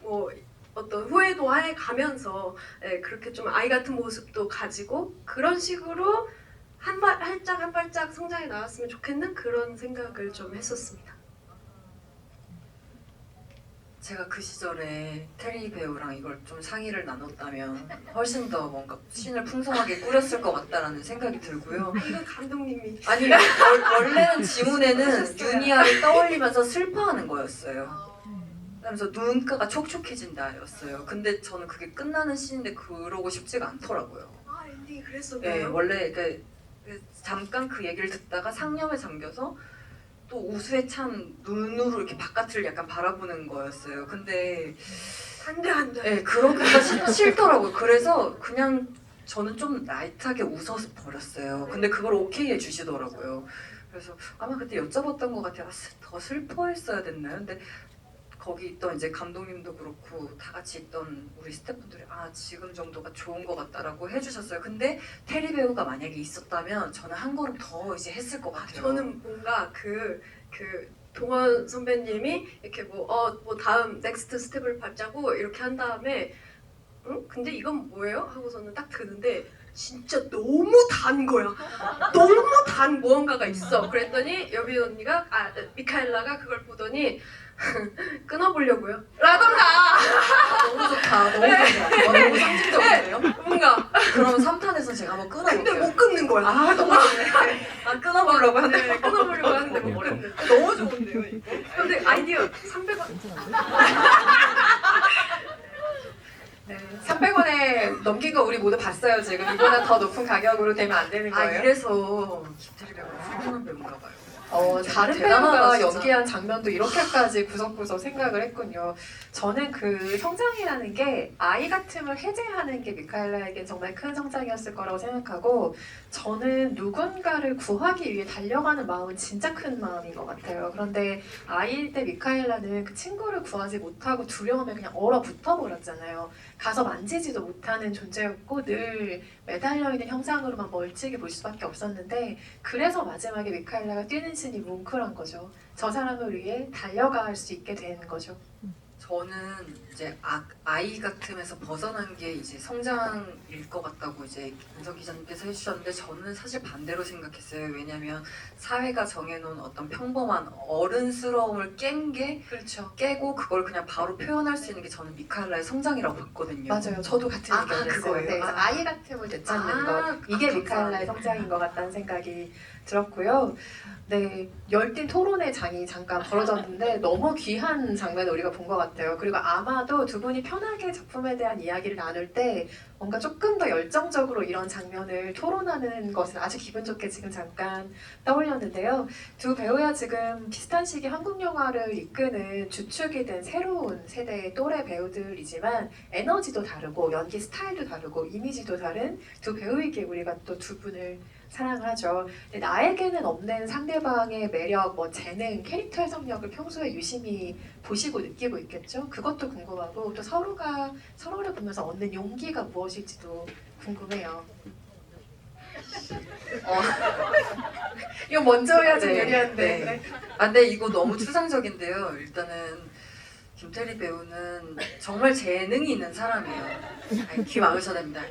어떤 후회도 해 가면서 그렇게 좀 아이 같은 모습도 가지고 그런 식으로 한 발짝 성장해 나왔으면 좋겠는 그런 생각을 좀 했었습니다. 제가 그 시절에 테리 배우랑 이걸 좀 상의를 나눴다면 훨씬 더 뭔가 씬을 풍성하게 꾸렸을 것 같다라는 생각이 들고요. 이건 감독님이 아니 원래는 지문에는 하셨어요. 유니아를 떠올리면서 슬퍼하는 거였어요. 그러면서 눈가가 촉촉해진다였어요. 근데 저는 그게 끝나는 씬인데 그러고 싶지가 않더라고요. 엔딩이 네, 그랬었나요? 원래 잠깐 그 얘기를 듣다가 상념에 잠겨서 또 우수에 찬 눈으로 이렇게 바깥을 약간 바라보는 거였어요. 근데 안돼. 네, 그러기가 싫더라고요. 그래서 그냥 저는 좀 라이트하게 웃어서 버렸어요. 근데 그걸 오케이 해주시더라고요. 그래서 아마 그때 여쭤봤던 것 같아요. 더 슬퍼했어야 됐나요? 근데 거기 있던 이제 감독님도 그렇고 다 같이 있던 우리 스태프분들이 지금 정도가 좋은 것 같다라고 해주셨어요. 근데 테리 배우가 만약에 있었다면 저는 한 걸음 더 이제 했을 것 같아요. 저는 뭔가 그 동원 선배님이 이렇게 다음 넥스트 스텝을 밟자고 이렇게 한 다음에 근데 이건 뭐예요? 하고서는 딱 드는데 진짜 너무 단 거야. 너무 단 무언가가 있어. 그랬더니 여비 언니가 미카엘라가 그걸 보더니 끊어보려고요. 라던가 너무 좋다. 너무 좋다. 너무 상징적인데요? 뭔가 그럼 3탄에서 제가 한번 끊어볼게요. 근데 못 끊는 거야. 너무 좋네. 끊어보려고 하는데 네, 끊어보려고 하는데 못 끊는데. 너무 좋은데요, 이거? 근데 아이디어 300원. 네, 300원에 넘긴 거 우리 모두 봤어요. 지금 이보다 더 높은 가격으로 되면 안 되는 거예요. 이래서 김태리 배우가 훌륭한 배우인가 봐요. 다른 대단하다, 배우가 진짜. 연기한 장면도 이렇게까지 구석구석 생각을 했군요. 저는 그 성장이라는 게 아이 같음을 해제하는 게 미카엘라에겐 정말 큰 성장이었을 거라고 생각하고, 저는 누군가를 구하기 위해 달려가는 마음은 진짜 큰 마음인 것 같아요. 그런데 아이일 때 미카엘라는 그 친구를 구하지 못하고 두려움에 그냥 얼어붙어 버렸잖아요. 가서 만지지도 못하는 존재였고 늘 매달려 있는 형상으로만 멀찍이 볼 수밖에 없었는데, 그래서 마지막에 미카엘라가 뛰는 신이 뭉클한 거죠. 저 사람을 위해 달려갈 수 있게 된 거죠. 저는 이제 아이 같음에서 벗어난 게 이제 성장일 것 같다고 이제 윤석 기자님께서 해주셨는데, 저는 사실 반대로 생각했어요. 왜냐면 사회가 정해놓은 어떤 평범한 어른스러움을 그렇죠. 깨고 그걸 그냥 바로 표현할 수 있는 게 저는 미카엘라의 성장이라고 봤거든요. 맞아요. 저도 같은 의견이었어요. 그거예요? 네, 그래서 아이 같음을 되찾는 것, 이게 감사합니다. 미카엘라의 성장인 것 같다는 생각이 들었고요. 네, 열띤 토론의 장이 잠깐 벌어졌는데 너무 귀한 장면을 우리가 본 것 같아요. 그리고 아마도 두 분이 편하게 작품에 대한 이야기를 나눌 때 뭔가 조금 더 열정적으로 이런 장면을 토론하는 것을 아주 기분 좋게 지금 잠깐 떠올렸는데요. 두 배우야 지금 비슷한 시기 한국 영화를 이끄는 주축이 된 새로운 세대의 또래 배우들이지만 에너지도 다르고 연기 스타일도 다르고 이미지도 다른 두 배우이기에 우리가 또 두 분을 사랑을 하죠. 근데 나에게는 없는 상대방의 매력, 재능, 캐릭터 해석력을 평소에 유심히 보시고 느끼고 있겠죠? 그것도 궁금하고, 또 서로가 서로를 보면서 얻는 용기가 무엇일지도 궁금해요. 이거 먼저 해야지 네, 유리한데. 네. 근데 이거 너무 추상적인데요. 일단은 김태리 배우는 정말 재능이 있는 사람이에요. 귀 막으셔야 됩니다.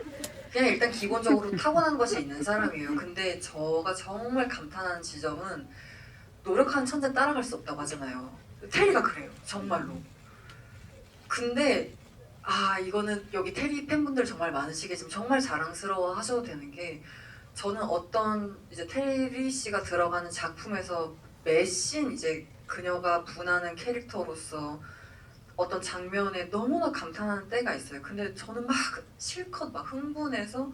그냥 일단 기본적으로 타고난 것이 있는 사람이에요. 근데 저가 정말 감탄하는 지점은 노력하는 천재 따라갈 수 없다고 하잖아요. 테리가 그래요. 정말로. 근데 이거는 여기 테리 팬분들 정말 많으시겠지만 정말 자랑스러워 하셔도 되는 게, 저는 어떤 이제 테리 씨가 들어가는 작품에서 매씬 이제 그녀가 분하는 캐릭터로서 어떤 장면에 너무나 감탄하는 때가 있어요. 근데 저는 막 실컷 막 흥분해서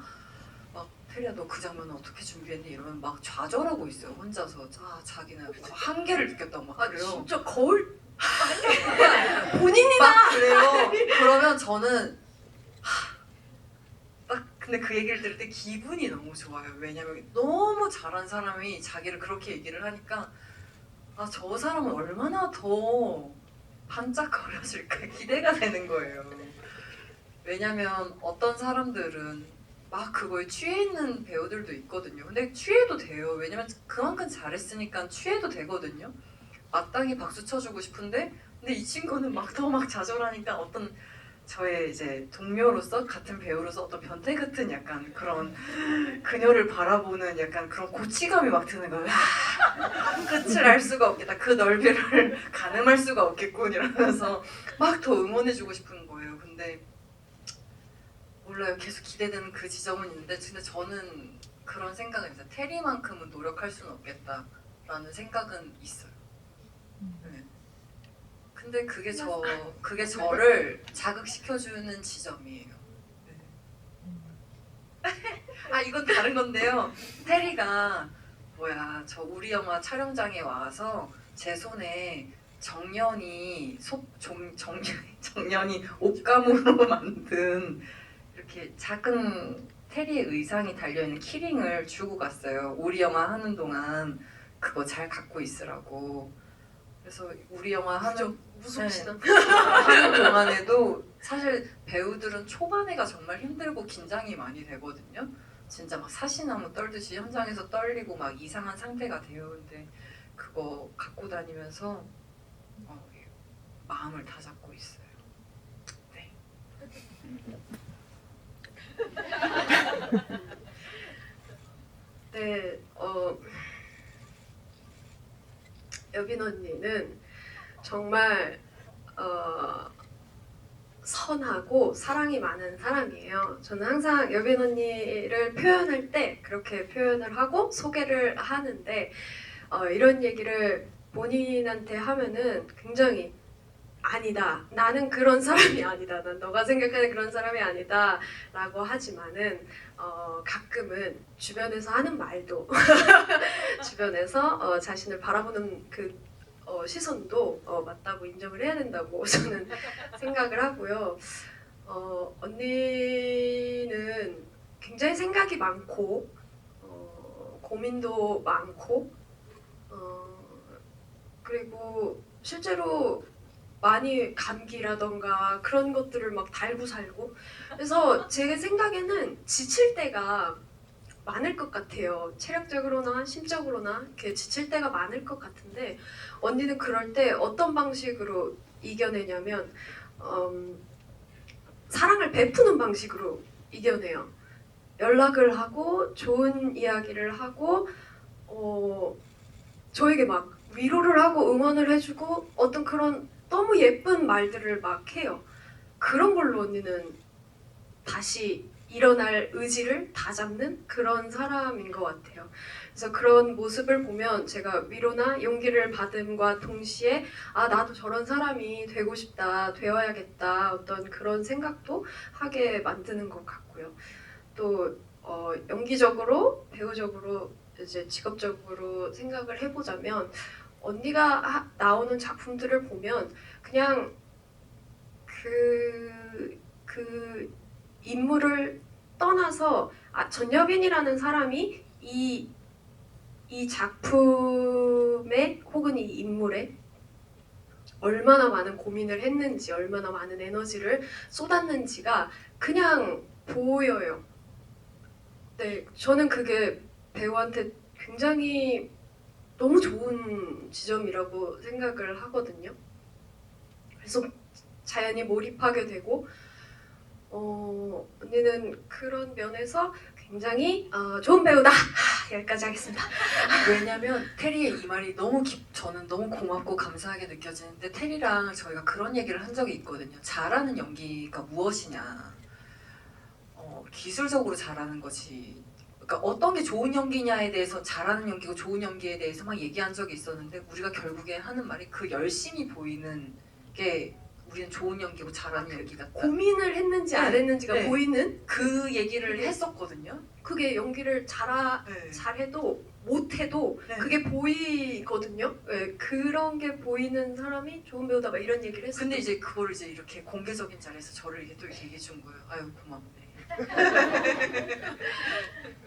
막 테리야 너 그 장면 어떻게 준비했니? 이러면 막 좌절하고 있어요 혼자서. 자기는 한계를 느꼈다고 막 그래요. 진짜 거울 본인이 막 그래요. 그러면 저는 딱 근데 그 얘기를 들을 때 기분이 너무 좋아요. 왜냐면 너무 잘한 사람이 자기를 그렇게 얘기를 하니까 저 사람은 얼마나 더 반짝거려질까 기대가 되는 거예요. 왜냐면 어떤 사람들은 막 그거에 취해 있는 배우들도 있거든요. 근데 취해도 돼요. 왜냐면 그만큼 잘했으니까 취해도 되거든요. 마땅히 박수 쳐주고 싶은데 근데 이 친구는 막 더 막 좌절하니까 어떤 저의 이제 동료로서 같은 배우로서 어떤 변태 같은 약간 그런 그녀를 바라보는 약간 그런 고치감이 막 드는 거예요. 끝을 알 수가 없겠다. 그 넓이를 가늠할 수가 없겠군 이러면서 막 더 응원해주고 싶은 거예요. 근데 몰라요. 계속 기대되는 그 지점은 있는데 근데 저는 그런 생각은 있어요. 테리만큼은 노력할 수는 없겠다라는 생각은 있어요. 네. 근데 그게 저를 자극시켜주는 지점이에요. 네. 이건 다른 건데요. 테리가 저 우리 영화 촬영장에 와서 제 손에 정연이 정연이 옷감으로 만든 이렇게 작은 테리의 의상이 달려있는 키링을 주고 갔어요. 우리 영화 하는 동안 그거 잘 갖고 있으라고. 그래서 우리 영화 하는 무섭시다. 하는 동안에도 사실 배우들은 초반에가 정말 힘들고 긴장이 많이 되거든요. 진짜 막 사시나무 떨듯이 현장에서 떨리고 막 이상한 상태가 돼요. 근데 그거 갖고 다니면서 마음을 다 잡고 있어요. 네. 네, 여빈 언니는 정말 선하고 사랑이 많은 사람이에요. 저는 항상 여빈 언니를 표현할 때 그렇게 표현을 하고 소개를 하는데 이런 얘기를 본인한테 하면은 굉장히 아니다. 나는 그런 사람이 아니다. 난 너가 생각하는 그런 사람이 아니다. 라고 하지만은 가끔은 주변에서 하는 말도 주변에서 자신을 바라보는 그 시선도 맞다고 인정을 해야 된다고 저는 생각을 하고요. 언니는 굉장히 생각이 많고 고민도 많고 그리고 실제로 많이 감기라던가 그런 것들을 막 달고 살고 그래서 제 생각에는 지칠 때가 많을 것 같아요. 체력적으로나 심적으로나 이렇게 지칠 때가 많을 것 같은데 언니는 그럴 때 어떤 방식으로 이겨내냐면 사랑을 베푸는 방식으로 이겨내요. 연락을 하고 좋은 이야기를 하고 저에게 막 위로를 하고 응원을 해주고 어떤 그런 너무 예쁜 말들을 막 해요. 그런 걸로 언니는 다시 일어날 의지를 다잡는 그런 사람인 것 같아요. 그래서 그런 모습을 보면 제가 위로나 용기를 받음과 동시에 나도 저런 사람이 되고 싶다, 되어야겠다 어떤 그런 생각도 하게 만드는 것 같고요. 또 연기적으로, 배우적으로 이제 직업적으로 생각을 해보자면 언니가 나오는 작품들을 보면 그냥 그 인물을 떠나서 전여빈이라는 사람이 이 작품에 혹은 이 인물에 얼마나 많은 고민을 했는지 얼마나 많은 에너지를 쏟았는지가 그냥 보여요. 네, 저는 그게 배우한테 굉장히 너무 좋은 지점이라고 생각을 하거든요. 그래서 자연히 몰입하게 되고 언니는 그런 면에서 굉장히 좋은 배우다. 여기까지 하겠습니다. 왜냐면 테리의 이 말이 저는 너무 고맙고 감사하게 느껴지는데 테리랑 저희가 그런 얘기를 한 적이 있거든요. 잘하는 연기가 무엇이냐. 기술적으로 잘하는 거지. 그러니까 어떤 게 좋은 연기냐에 대해서 잘하는 연기고 좋은 연기에 대해서 막 얘기한 적이 있었는데 우리가 결국에 하는 말이 그 열심히 보이는 게 우리는 좋은 연기고 잘하는 연기 같다. 고민을 했는지 안 네. 했는지가 네. 보이는 그 얘기를 했었거든요. 그게 연기를 네. 잘해도 못해도 네. 그게 보이거든요. 네, 그런 게 보이는 사람이 좋은 배우다 막 이런 얘기를 했어요. 근데 이제 그거를 이제 이렇게 공개적인 자리에서 저를 이렇게 또 이렇게 얘기해 준 거예요. 아유 고맙네.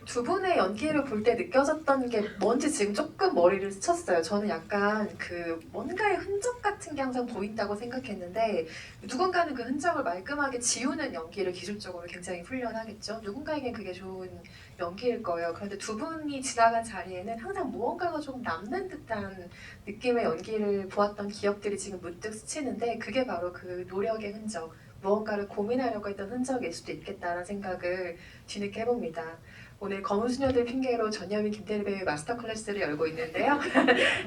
두 분의 연기를 볼 때 느껴졌던 게 뭔지 지금 조금 머리를 스쳤어요. 저는 약간 그 뭔가의 흔적 같은 게 항상 보인다고 생각했는데 누군가는 그 흔적을 말끔하게 지우는 연기를 기술적으로 굉장히 훈련하겠죠. 누군가에겐 그게 좋은 연기일 거예요. 그런데 두 분이 지나간 자리에는 항상 무언가가 좀 남는 듯한 느낌의 연기를 보았던 기억들이 지금 문득 스치는데 그게 바로 그 노력의 흔적, 무언가를 고민하려고 했던 흔적일 수도 있겠다라는 생각을 뒤늦게 해봅니다. 오늘 검은 수녀들 핑계로 전여민 김태리 배우의 마스터 클래스를 열고 있는데요.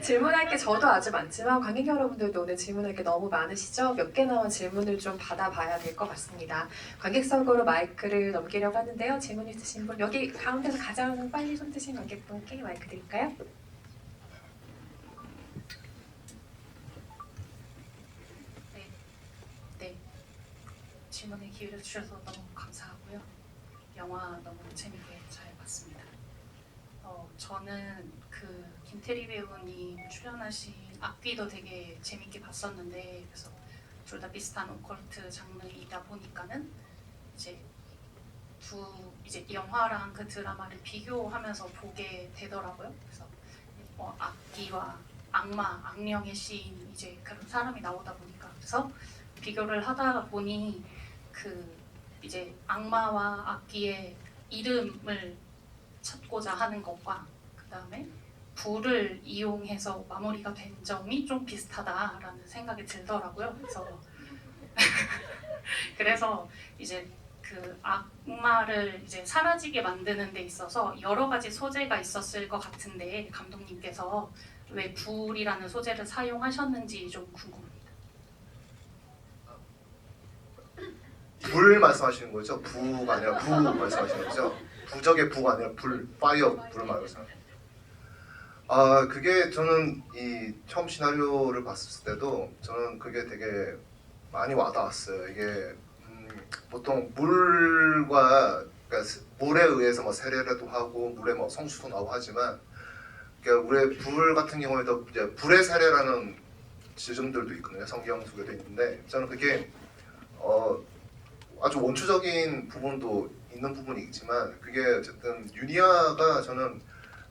질문할 게 저도 아주 많지만 관객 여러분들도 오늘 질문할 게 너무 많으시죠? 몇 개 나온 질문을 좀 받아봐야 될 것 같습니다. 관객석으로 마이크를 넘기려고 하는데요. 질문 있으신 분 여기 가운데서 가장 빨리 손 드신 관객분께 마이크 드릴까요? 네, 질문에 기회를 주셔서 너무 감사하고요. 영화 너무 재밌게 잘 봤습니다. 저는 그 김태리 배우님 출연하신 악귀도 되게 재밌게 봤었는데 그래서 둘 다 비슷한 오컬트 장르이다 보니까는 이제 이제 영화랑 그 드라마를 비교하면서 보게 되더라고요. 그래서 악귀와 악마, 악령의 시인 이제 그런 사람이 나오다 보니까 그래서 비교를 하다 보니 그 이제 악마와 악기의 이름을 찾고자 하는 것과 그 다음에 불을 이용해서 마무리가 된 점이 좀 비슷하다라는 생각이 들더라고요. 그래서 이제 그 악마를 이제 사라지게 만드는 데 있어서 여러 가지 소재가 있었을 것 같은데 감독님께서 왜 불이라는 소재를 사용하셨는지 좀 궁금합니다. 불 말씀하시는 거죠? 부가 아니라 부 말씀하시는 거죠? 부적의 부가 아니라 불, 파이어 불을 말하잖아요. 아 그게 저는 이 처음 시나리오를 봤을 때도 저는 그게 되게 많이 와닿았어요. 이게 보통 물과 그러니까 물에 의해서 뭐 세례라도 하고 물에 뭐 성수도 나오고 하지만 그러니까 우리의 불 같은 경우에도 이제 불의 세례라는 지점들도 있거든요. 성경 속에도 있는데 저는 그게 아주 원초적인 부분도 있는 부분이 있지만 그게 어쨌든 유니아가 저는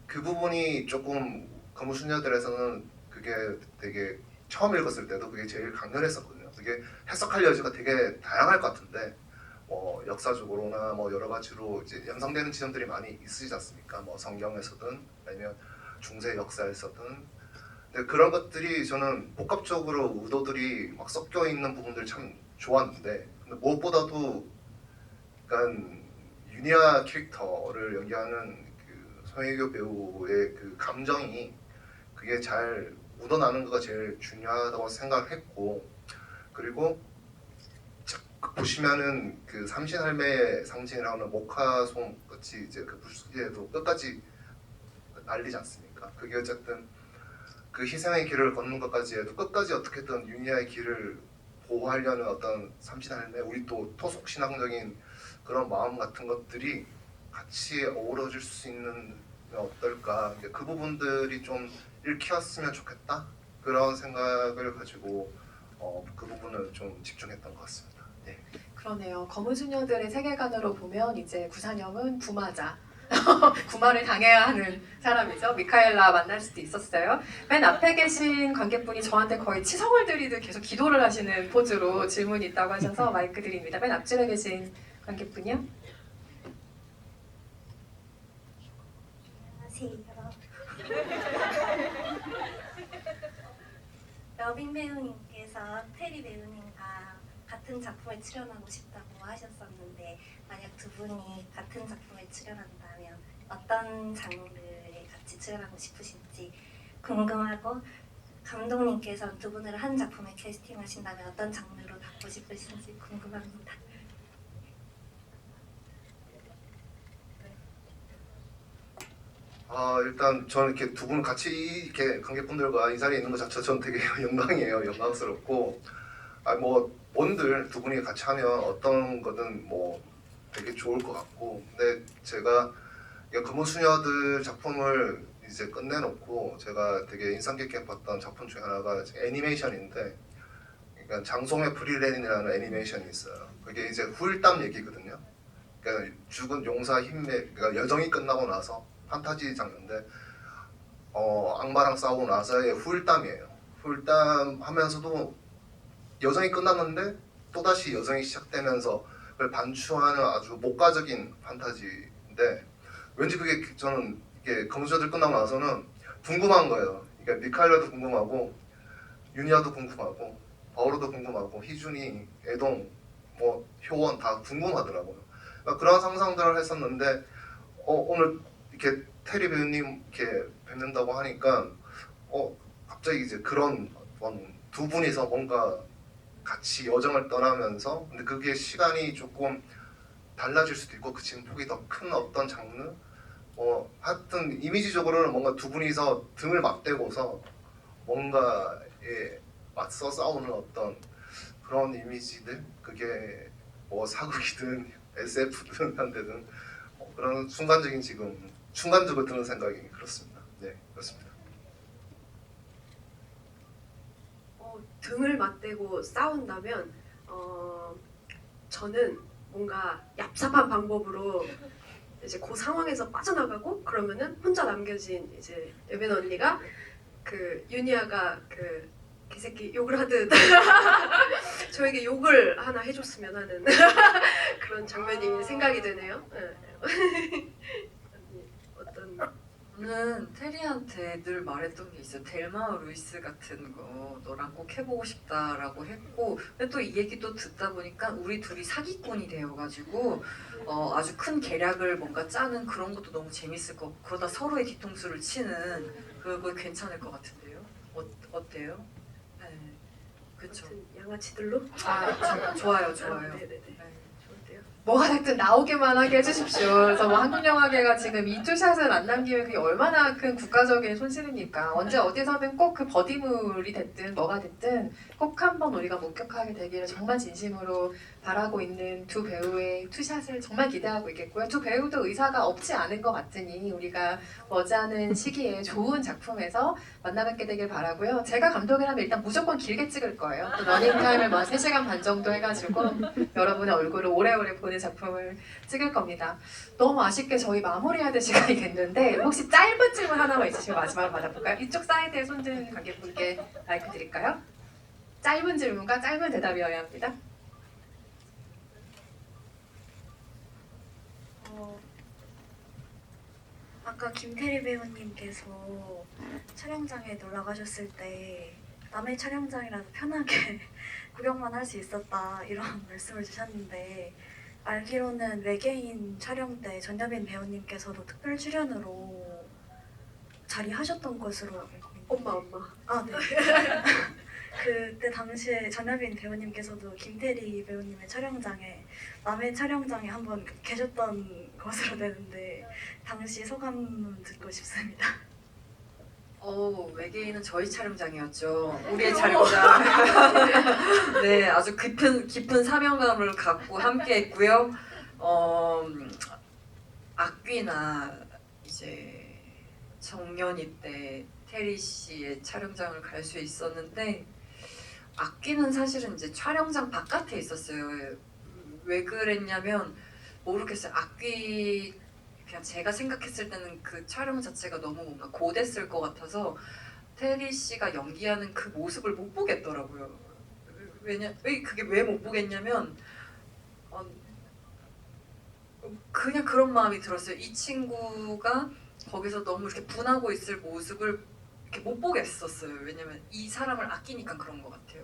그 부분이 조금 검은 수녀들에서는 그게 되게 처음 읽었을 때도 그게 제일 강렬했었거든요. 그게 해석할 여지가 되게 다양할 것 같은데 역사적으로나 뭐 여러 가지로 이제 연상되는 지점들이 많이 있으시지 않습니까? 뭐 성경에서든 아니면 중세 역사에서든 근데 그런 것들이 저는 복합적으로 의도들이 막 섞여 있는 부분들 참 좋았는데 근데 무엇보다도 약간 유니아 캐릭터를 연기하는 그 송혜교 배우의 그 감정이 그게 잘 묻어나는 거가 제일 중요하다고 생각을 했고 그리고 보시면은 그 삼신할매의 상징이라고 하는 목화송 같이 이제 그 불수기에도 끝까지 날리지 않습니까? 그게 어쨌든 그 희생의 길을 걷는 것까지 해도 끝까지 어떻게든 유니아의 길을 보호하려는 어떤 삼신할매 우리 또 토속 신앙적인 그런 마음 같은 것들이 같이 어우러질 수 있는 어떨까 그 부분들이 좀 읽혔으면 좋겠다 그런 생각을 가지고 그 부분을 좀 집중했던 것 같습니다. 네. 그러네요. 검은 수녀들의 세계관으로 보면 이제 구산염은 부마자. 구마를 당해야 하는 사람이죠. 미카엘라 만날 수도 있었어요. 맨 앞에 계신 관객분이 저한테 거의 치성을 드리듯 계속 기도를 하시는 포즈로 질문이 있다고 하셔서 마이크 드립니다. 맨 앞줄에 계신 관객분이요. 여빈 배우님께서 테리 배우님과 같은 작품에 출연하고 싶다고 하셨었는데 만약 두 분이 같은 작품에 출연한다면 어떤 장르에 같이 출연하고 싶으신지 궁금하고 감독님께서 두 분을 한 작품에 캐스팅하신다면 어떤 장르로 갖고 싶으신지 궁금합니다. 일단 저는 이렇게 두 분 같이 이렇게 관객분들과 이 자리에 있는 것 자체가 저는 되게 영광이에요. 영광스럽고 뭐 원들 두 분이 같이 하면 어떤 거든 뭐 되게 좋을 것 같고, 근데 제가 이 검은 수녀들 작품을 이제 끝내놓고 제가 되게 인상 깊게 봤던 작품 중에 하나가 애니메이션인데, 그러니까 장송의 프리랜이라는 애니메이션이 있어요. 그게 이제 후일담 얘기거든요. 그러니까 죽은 용사 힘내, 그러니까 여정이 끝나고 나서 판타지 장르인데 악마랑 싸우고 나서의 후일담이에요. 후일담 하면서도 여정이 끝났는데 또다시 여정이 시작되면서 그걸 반추하는 아주 목가적인 판타지인데, 왠지 그게 저는 이게 검수저들 끝나고 나서는 궁금한 거예요. 그러니까 미카엘라도 궁금하고 유니아도 궁금하고 바오로도 궁금하고 희준이, 애동, 뭐 효원 다 궁금하더라고요. 그러니까 그런 상상들을 했었는데 오늘 이렇게 테리 배우님 이렇게 뵙는다고 하니까 갑자기 이제 그런 두 분이서 뭔가 같이 여정을 떠나면서, 근데 그게 시간이 조금 달라질 수도 있고 그 진폭이 더 큰 어떤 장르, 하여튼 이미지적으로는 뭔가 두 분이서 등을 맞대고서 뭔가에 맞서 싸우는 어떤 그런 이미지들, 그게 뭐 사극이든 SF든 한데든 그런 순간적인 지금 순간적으로 드는 생각이 그렇습니다. 네, 그렇습니다. 등을 맞대고 싸운다면 저는 뭔가 얍삽한 방법으로 이제 그 상황에서 빠져나가고, 그러면은 혼자 남겨진 이제 여빈 언니가 그 유니아가 그 개새끼 욕을 하듯 저에게 욕을 하나 해줬으면 하는 그런 장면이 생각이 되네요. 네. 언니, 어떤 저는 테리한테 늘 말했던 게 있어요. 델마 루이스 같은 거 너랑 꼭 해보고 싶다라고 했고, 근데 또 이 얘기 또 듣다 보니까 우리 둘이 사기꾼이 되어가지고 아주 큰 계략을 뭔가 짜는 그런 것도 너무 재밌을 것 같고, 그러다 서로의 뒤통수를 치는 그거 괜찮을 것 같은데요. 어때요? 네, 그렇죠. 같은 양아치들로? 좋아요, 아, 좋아요. 네네네. 네. 좋은데요. 뭐가 됐든 나오기만 하게 해주십시오. 그래서 뭐 한국 영화계가 지금 이 투샷을 안 남기면 그게 얼마나 큰 국가적인 손실입니까? 언제 어디서든 꼭 그 버디물이 됐든 뭐가 됐든 꼭 한번 우리가 목격하게 되기를 정말 진심으로 바라고 있는 두 배우의 투샷을 정말 기대하고 있겠고요. 두 배우도 의사가 없지 않은 것 같으니 우리가 머지않은 시기에 좋은 작품에서 만나뵙게 되길 바라고요. 제가 감독이라면 일단 무조건 길게 찍을 거예요. 또 러닝타임을 뭐 3시간 반 정도 해가지고 여러분의 얼굴을 오래오래 보는 작품을 찍을 겁니다. 너무 아쉽게 저희 마무리해야 될 시간이 됐는데 혹시 짧은 질문 하나만 있으시면 마지막으로 받아볼까요? 이쪽 사이드에 손든 관객분께 마이크 드릴까요? 짧은 질문과 짧은 대답이어야 합니다. 아까 김태리 배우님께서 촬영장에 놀러 가셨을 때 남의 촬영장이라도 편하게 구경만 할 수 있었다 이런 말씀을 주셨는데, 알기로는 외계인 촬영 때 전여빈 배우님께서도 특별 출연으로 자리하셨던 것으로 알고 있는데 엄마. 아, 네. 그때 당시에 전여빈 배우님께서도 김태리 배우님의 촬영장에 남의 촬영장에 한번 계셨던 것으로 되는데 당시 소감 듣고 싶습니다. 외계인은 저희 촬영장이었죠. 우리의 촬영장. 네, 아주 깊은 사명감을 갖고 함께했고요. 악귀나 이제 정년이 때 테리 씨의 촬영장을 갈 수 있었는데, 악귀는 사실은 이제 촬영장 바깥에 있었어요. 왜 그랬냐면 모르겠어요. 악귀 그냥 제가 생각했을 때는 그 촬영 자체가 너무 뭔가 고됐을 것 같아서 테리 씨가 연기하는 그 모습을 못 보겠더라고요. 그게 왜 못 보겠냐면 그냥 그런 마음이 들었어요. 이 친구가 거기서 너무 이렇게 분하고 있을 모습을 이렇게 못 보겠었어요. 왜냐면 이 사람을 아끼니까 그런 것 같아요.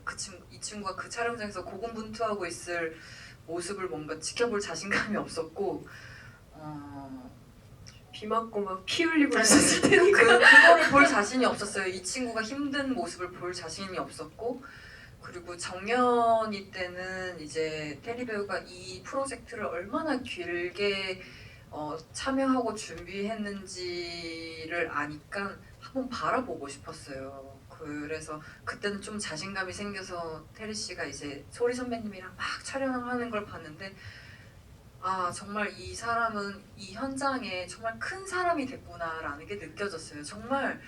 이 친구가 그 촬영장에서 고군분투하고 있을 모습을 뭔가 지켜볼 자신감이 없었고, 비 맞고 막 피 흘리고 있었을 때니까. 그거를 볼 자신이 없었어요. 이 친구가 힘든 모습을 볼 자신이 없었고, 그리고 정년이 때는 이제 테리 배우가 이 프로젝트를 얼마나 길게 참여하고 준비했는지를 아니까 한번 바라보고 싶었어요. 그래서 그때는 좀 자신감이 생겨서 테리 씨가 이제 소리 선배님이랑 막 촬영하는 걸 봤는데 아 정말 이 사람은 이 현장에 정말 큰 사람이 됐구나라는 게 느껴졌어요. 정말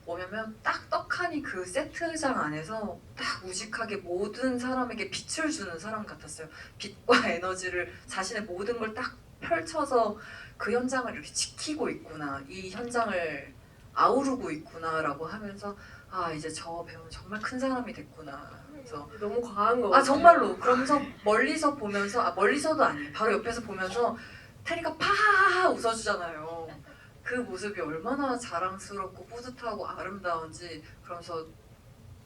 뭐냐면 딱 떡하니 그 세트장 안에서 딱 우직하게 모든 사람에게 빛을 주는 사람 같았어요. 빛과 에너지를 자신의 모든 걸 딱 펼쳐서 그 현장을 이렇게 지키고 있구나, 이 현장을 아우르고 있구나라고 하면서 아 이제 저 배우는 정말 큰 사람이 됐구나. 그래서 너무 과한 거 아 같아요. 정말로 그러면서 멀리서 보면서 멀리서도 아니에요. 바로 옆에서 보면서 테리가 파하하 웃어주잖아요. 그 모습이 얼마나 자랑스럽고 뿌듯하고 아름다운지 그러면서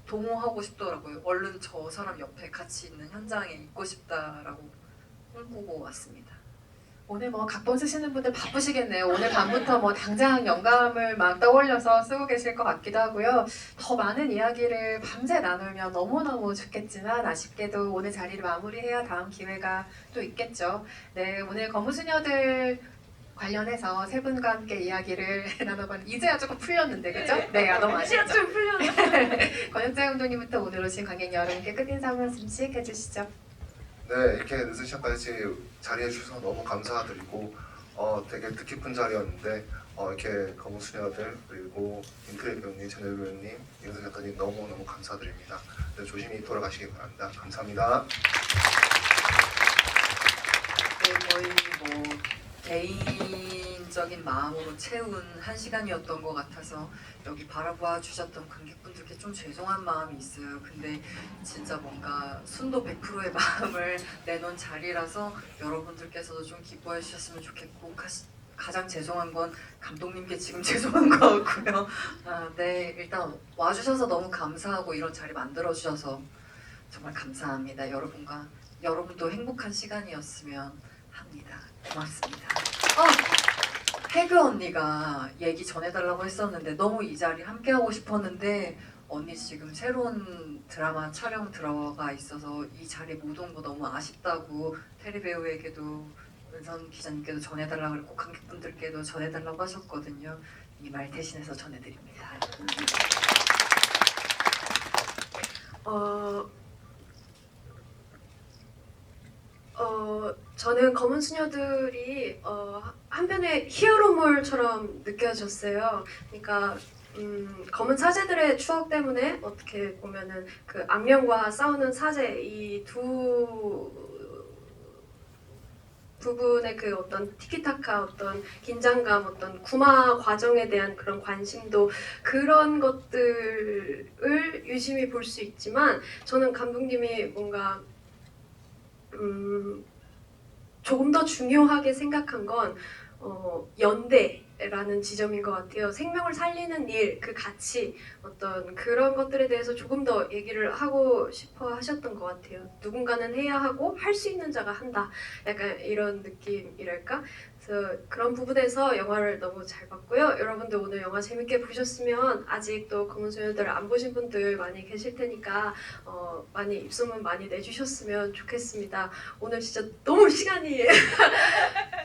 동호하고 싶더라고요. 얼른 저 사람 옆에 같이 있는 현장에 있고 싶다라고 꿈꾸고 왔습니다. 오늘 뭐 각본 쓰시는 분들 바쁘시겠네요. 오늘 밤부터 뭐 당장 영감을 막 떠올려서 쓰고 계실 것 같기도 하고요. 더 많은 이야기를 밤새 나누면 너무너무 좋겠지만 아쉽게도 오늘 자리를 마무리해야 다음 기회가 또 있겠죠. 네, 오늘 거무수녀들 관련해서 세 분과 함께 이야기를 나눠봤는데 이제야 조금 풀렸는데 그죠? 네, 너무 아쉽죠. 좀 풀렸네. 권혁자 감독님부터 오늘 오신 관객 여러분께 끝인사 한 말씀씩 해주시죠. 네, 이렇게 늦은 시간까지 자리해 주셔서 너무 감사드리고 되게 뜻깊은 자리였는데 이렇게 거무수녀들 그리고 김태리 배우님, 전혜리 배우님, 이현석 작가님 너무너무 감사드립니다. 네, 조심히 돌아가시기 바랍니다. 감사합니다. 네, 거의 뭐 개인적인 마음으로 채운 한 시간이었던 것 같아서 여기 바라봐 주셨던 관객분들께 좀 죄송한 마음이 있어요. 근데 진짜 뭔가 순도 100%의 마음을 내놓은 자리라서 여러분들께서도 좀 기뻐해 주셨으면 좋겠고 가장 죄송한 건 감독님께 지금 죄송한 것 같고요. 네, 일단 와주셔서 너무 감사하고 이런 자리 만들어 주셔서 정말 감사합니다. 여러분도 행복한 시간이었으면 합니다. 고맙습니다. 혜교 언니가 얘기 전해달라고 했었는데 너무 이 자리 함께 하고 싶었는데 언니 지금 새로운 드라마 촬영 들어가 있어서 이 자리에 못 온 거 너무 아쉽다고 테리 배우에게도 은선 기자님께도 전해달라고 그랬고 관객분들께도 전해달라고 하셨거든요. 이 말 대신해서 전해드립니다. 저는 검은 수녀들이 한편의 히어로물처럼 느껴졌어요. 그러니까 검은 사제들의 추억 때문에 어떻게 보면은 그 악령과 싸우는 사제 이 두 부분의 그 어떤 티키타카, 어떤 긴장감, 어떤 구마 과정에 대한 그런 관심도 그런 것들을 유심히 볼 수 있지만 저는 감독님이 뭔가 조금 더 중요하게 생각한 건 연대라는 지점인 것 같아요. 생명을 살리는 일, 그 가치, 어떤 그런 것들에 대해서 조금 더 얘기를 하고 싶어 하셨던 것 같아요. 누군가는 해야 하고 할 수 있는 자가 한다. 약간 이런 느낌이랄까? 그래서 그런 부분에서 영화를 너무 잘 봤고요. 여러분들 오늘 영화 재밌게 보셨으면 아직 또 검은 소녀들 안 보신 분들 많이 계실 테니까 많이 입소문 많이 내주셨으면 좋겠습니다. 오늘 진짜 너무 시간이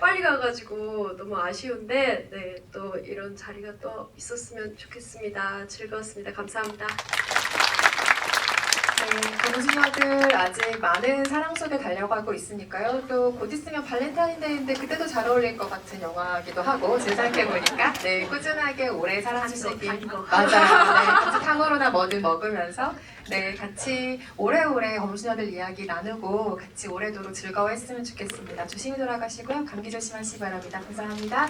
빨리 가가지고 너무 아쉬운데 네, 또 이런 자리가 또 있었으면 좋겠습니다. 즐거웠습니다. 감사합니다. 네, 거무수녀들 아직 많은 사랑 속에 달려가고 있으니까요. 또 곧 있으면 발렌타인데이인데 그때도 잘 어울릴 것 같은 영화기도 하고 제 생각해보니까 네, 꾸준하게 오래 살아주시길 단 거. 맞아요. 네, 같이 탕후루나 뭐든 먹으면서 네, 같이 오래오래 거무수녀들 이야기 나누고 같이 오래도록 즐거워했으면 좋겠습니다. 조심히 돌아가시고요. 감기 조심하시기 바랍니다. 감사합니다.